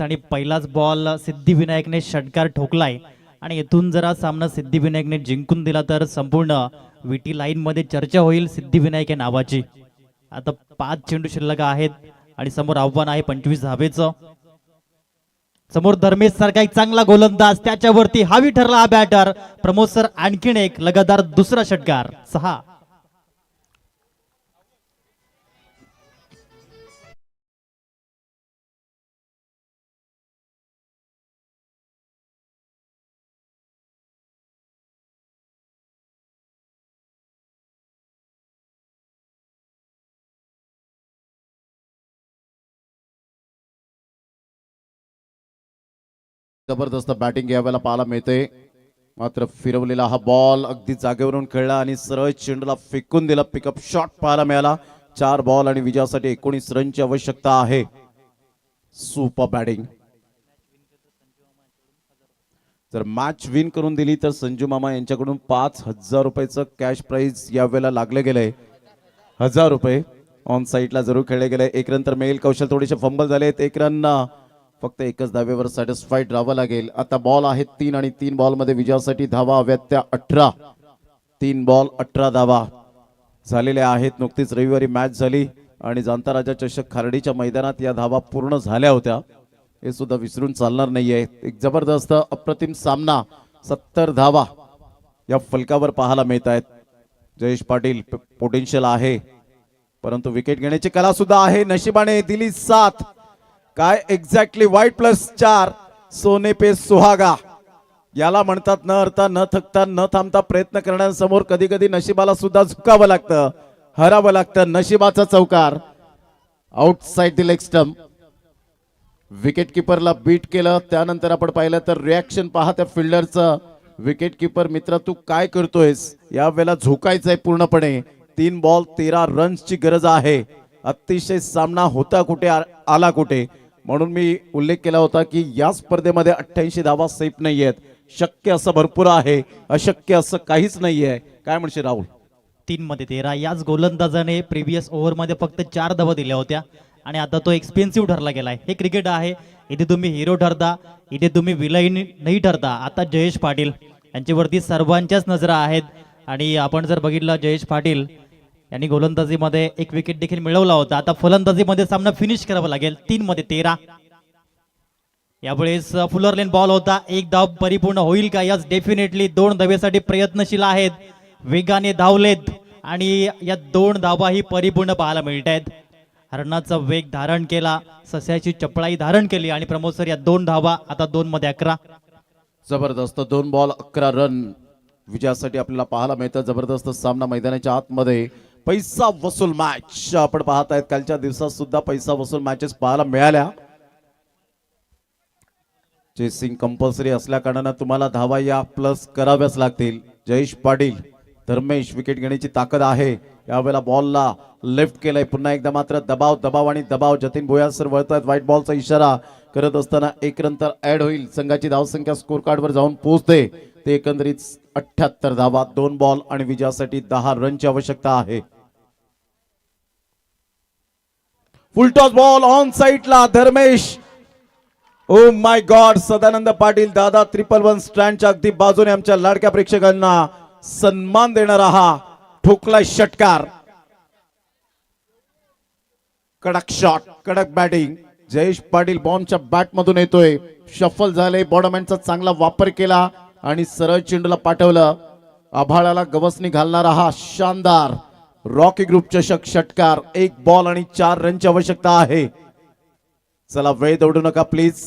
आणि पहिलाच बॉल सिद्धिविनायकने षटकार ठोकलाय आणि इथून जर हा सामना सिद्धिविनायकने जिंकून दिला तर संपूर्ण विटी लाईन मध्ये चर्चा होईल सिद्धिविनायक या नावाची. आता 5 चेंडू शिल्लक आहेत आणि समोर आव्हान आहे 25 धावेचं. समोर धर्मेश सारखा एक चांगला गोलंदाज, त्याच्यावरती हावी ठरला हा बॅटर. प्रमोद सर आणखीन एक लगातार दुसरा षटकार. 6. जबरदस्त बॅटिंग यावेळेला पाहायला मिळते. मात्र फिरवलेला हा बॉल अगदी जागेवरून खेळला आणि सरळ चेंडूला फेकून दिला. पिकअप शॉट पाहायला मिळाला. 4 बॉल आणि विजयासाठी 19 रनची आवश्यकता आहे. Super batting. जर मॅच विन करून दिली तर संजू मामा यांच्याकडून 5,000 रुपयाचं कॅश प्राइज यावेळेला लागले गेले. 1,000 रुपये ऑन साईडला जरूर खेळले गेले. 1 रन तर मिळेल. कौशल थोडेसे फंबल झालेत. 1 रन फक्त एकच धावेवर सॅटिस्फाईड राहावं लागेल. आता बॉल आहेत 3 आणि 3 बॉल मध्ये विजयासाठी धावा हव्यात त्या 18. 3 बॉल 18 धावा झालेल्या आहेत. नुकतीच रविवारी मॅच झाली आणि जाणता राजा चषक खार्डीच्या मैदानात या धावा पूर्ण झाल्या होत्या. हे सुद्धा विसरून चालणार नाहीये. एक जबरदस्त अप्रतिम सामना. 70 धावा या फलकावर पाहायला मिळत आहेत. जयेश पाटील पोटेन्शियल आहे परंतु विकेट घेण्याची कला सुद्धा आहे. नशिबाने दिली साथ. काय एक्झॅक्टली वाईट +4 सोने पे सुहागा याला म्हणतात. न अडता न थकता न थांबता प्रयत्न करण्यासमोर कधी कधी नशिबाला सुद्धा झुकावं लागतं, हरावं लागतं. नशिबाचा चौकार outside the leg stump. Wicket किपरला बीट केलं. त्यानंतर आपण पाहिलं तर रिॲक्शन पहा त्या फिल्डरचं. विकेट किपर मित्र तू काय करतोयस. यावेळेला झोकायचंय पूर्णपणे. 3 बॉल 13 रन्सची गरज आहे. अतिशय सामना होता कुठे आला कुठे. म्हणून मी उल्लेख केला होता की या स्पर्धेमध्ये 88 धावा सेफ नाही आहेत. शक्य असं भरपूर आहे, अशक्य असं काहीच नाहीये. काय म्हणशील राहुल. 3 मध्ये 13. याच गोलंदाजाने प्रिव्हियस ओव्हरमध्ये फक्त 4 धावा दिल्या होत्या आणि आता तो एक्सपेन्सिव्ह ठरला गेलाय. हे क्रिकेट आहे. इथे तुम्ही हिरो ठरता, इथे तुम्ही विलन नाही ठरता. आता जयेश पाटील यांच्यावरती सर्वांच्याच नजरा आहेत आणि आपण जर बघितलं जयेश पाटील यांनी गोलंदाजीमध्ये 1 विकेट देखील मिळवला होता. आता फलंदाजीमध्ये सामना फिनिश करावा लागेल. 3 मध्ये 13. यावेळेस फुलर लेन बॉल होता. 1 धाव परिपूर्ण होईल का. यस डेफिनेटली 2 धावेसाठी प्रयत्नशील आहेत. वेगाने धावलेत आणि या 2 धावाही परिपूर्ण पाहायला मिळत आहेत. हरणाचा वेग धारण केला, सस्याची चपळाई धारण केली आणि प्रमोद सर या 2 धावा. आता 2 मध्ये 11. जबरदस्त 2 बॉल 11 रन विजयासाठी आपल्याला पाहायला मिळतं. जबरदस्त सामना मैदानाच्या आतमध्ये. पैसा वसूल मॅच आपण पाहत आहेत. कालच्या दिवसात सुद्धा पैसा वसूल मॅचेस पाहायला मिळाल्या. चेसिंग कंपल्सरी असल्या कारणानं तुम्हाला धावा या प्लस कराव्याच लागतील. जयेश पाटील, धर्मेश विकेट घेण्याची ताकद आहे. यावेळेला बॉलला लेफ्ट केलंय. पुन्हा एकदा मात्र दबाव दबाव आणि दबाव. जतीन भोया सर वळतायत. व्हाईट बॉलचा इशारा करत असताना 1 रन तर ऍड होईल. संघाची धावसंख्या स्कोर कार्डवर जाऊन पोहोचते. ते एकंदरीत 78 धावा. 2 बॉल आणि विजयासाठी 10 रनची आवश्यकता आहे. फुलटॉस बॉल ऑन साईडला Dharmesh. Oh my god. Sadanand Patil दादा 111 स्टँडच्या अगदी बाजूने आमच्या लाडक्या प्रेक्षकांना सन्मान देणारा हा ठोकला षटकार. कडक शॉट, कडक बॅटिंग. जयेश पाटील बॉम्बच्या बॅट मधून येतोय. शफल झाले. बॉडमॅनचा चांगला वापर केला आणि सरळ चेंडूला पाठवलं. आभाळाला गवसणी घालणारा हा शानदार रॉकी ग्रुप चषक षटकार. 1 बॉल आणि 4 रनची आवश्यकता आहे. चला वेळ दौडू नका please.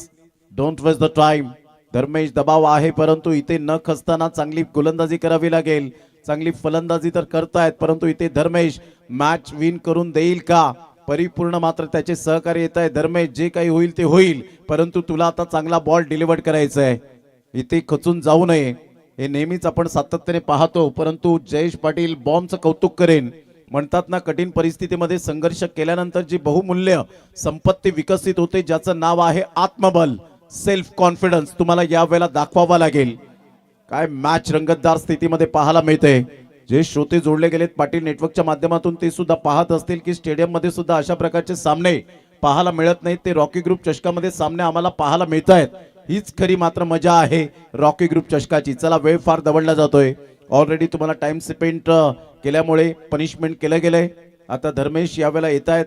Don't waste the time. Dharmesh दबाव आहे परंतु इथे न खचताना चांगली गोलंदाजी करावी लागेल. चांगली फलंदाजी तर करतायत परंतु इथे धर्मेश मॅच विन करून देईल का. परिपूर्ण मात्र त्याचे सहकार्य येत आहे. धर्मेश जे काही होईल ते होईल परंतु तुला आता चांगला बॉल डिलिव्हर करायचा आहे. इथे खचून जाऊ नये. हे नेहमीच आपण सातत्याने पाहतो परंतु जयेश पाटील बॉम्बचं कौतुक करेन. म्हणतात ना कठीण परिस्थितीमध्ये संघर्ष केल्यानंतर जी बहुमूल्य संपत्ती विकसित होते ज्याचं नाव आहे आत्मबल, सेल्फ कॉन्फिडन्स, तुम्हाला यावेळेला दाखवावा लागेल. काय मॅच रंगतदार स्थितीमध्ये पाहायला मिळते. जे श्रोते जोडले गेलेत पाटील नेटवर्कच्या माध्यमातून ते सुद्धा पाहत असतील की स्टेडियम मध्ये सुद्धा अशा प्रकारचे सामने पाहायला मिळत नाहीत. ते रॉकी ग्रुप चषकामध्ये सामने आम्हाला पाहायला मिळत आहेत. हीच खरी मात्र मजा आहे रॉकी ग्रुप चषकाची. चला वेळ फार दवडला जातोय. ऑलरेडी तुम्हाला टाइम स्पेंड केल्यामुळे पनिशमेंट केलं गेलंय. आता धर्मेश यावेळेला येत आहेत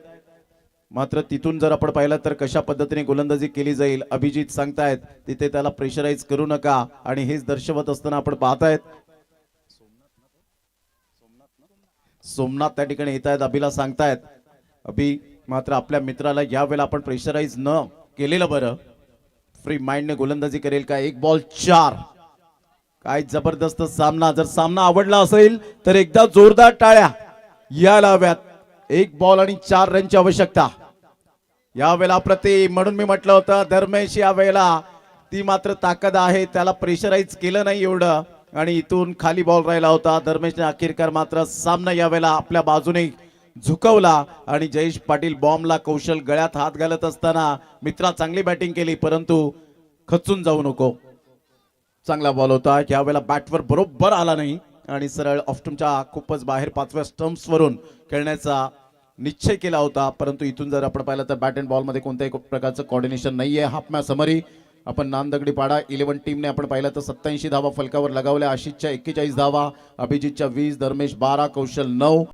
मात्र तिथून जर आपण पाहिलं तर कशा पद्धतीने गोलंदाजी केली जाईल. अभिजित सांगतायत तिथे त्याला प्रेशराईज करू नका आणि हेच दर्शवत असताना आपण पाहतायत सोमनाथ त्या ठिकाणी येत आहेत. अभिला सांगतायत अभि मात्र आपल्या मित्राला यावेळेला आपण प्रेशराईज न केलेलं बरं. फ्री माइंडने गोलंदाजी करेल का. 1 बॉल 4. काय जबरदस्त सामना. जर सामना आवडला असेल तर एकदा जोरदार टाळ्या यायला हव्यात. 1 बॉल आणि 4 रनची आवश्यकता यावेळेला प्रति. म्हणून मी म्हटलं होतं धर्मेश यावेळेला ती मात्र ताकद आहे. त्याला प्रेशराईज केलं नाही एवढं आणि इथून खाली बॉल राहिला होता. धर्मेशने अखेरकार मात्र सामना यावेळेला आपल्या बाजूने झुकवला आणि जयेश पाटील बॉम्बला कौशल गळ्यात हात घालत असताना मित्रा चांगली बॅटिंग केली परंतु खचून जाऊ नको. चांगला बॉल होता. यावेळेला बॅटवर बरोबर आला नाही आणि सरळ ऑफस्टम्पच्या खूपच बाहेर 5व्या स्टम्प्स वरून खेळण्याचा निश्चय केला होता. परंतु इथून जर आपण पाहिलं तर बॅट अँड बॉल मध्ये कोणत्याही प्रकारचं कॉर्डिनेशन नाहीये. हाफ मॅच समरी आपण नांदगडी पाडा 11 टीमने आपण पाहिलं तर 87 धावा फलकावर लगावल्या. आशिषच्या 41 धावा, अभिजितच्या 20, धर्मेश 12, कौशल 9.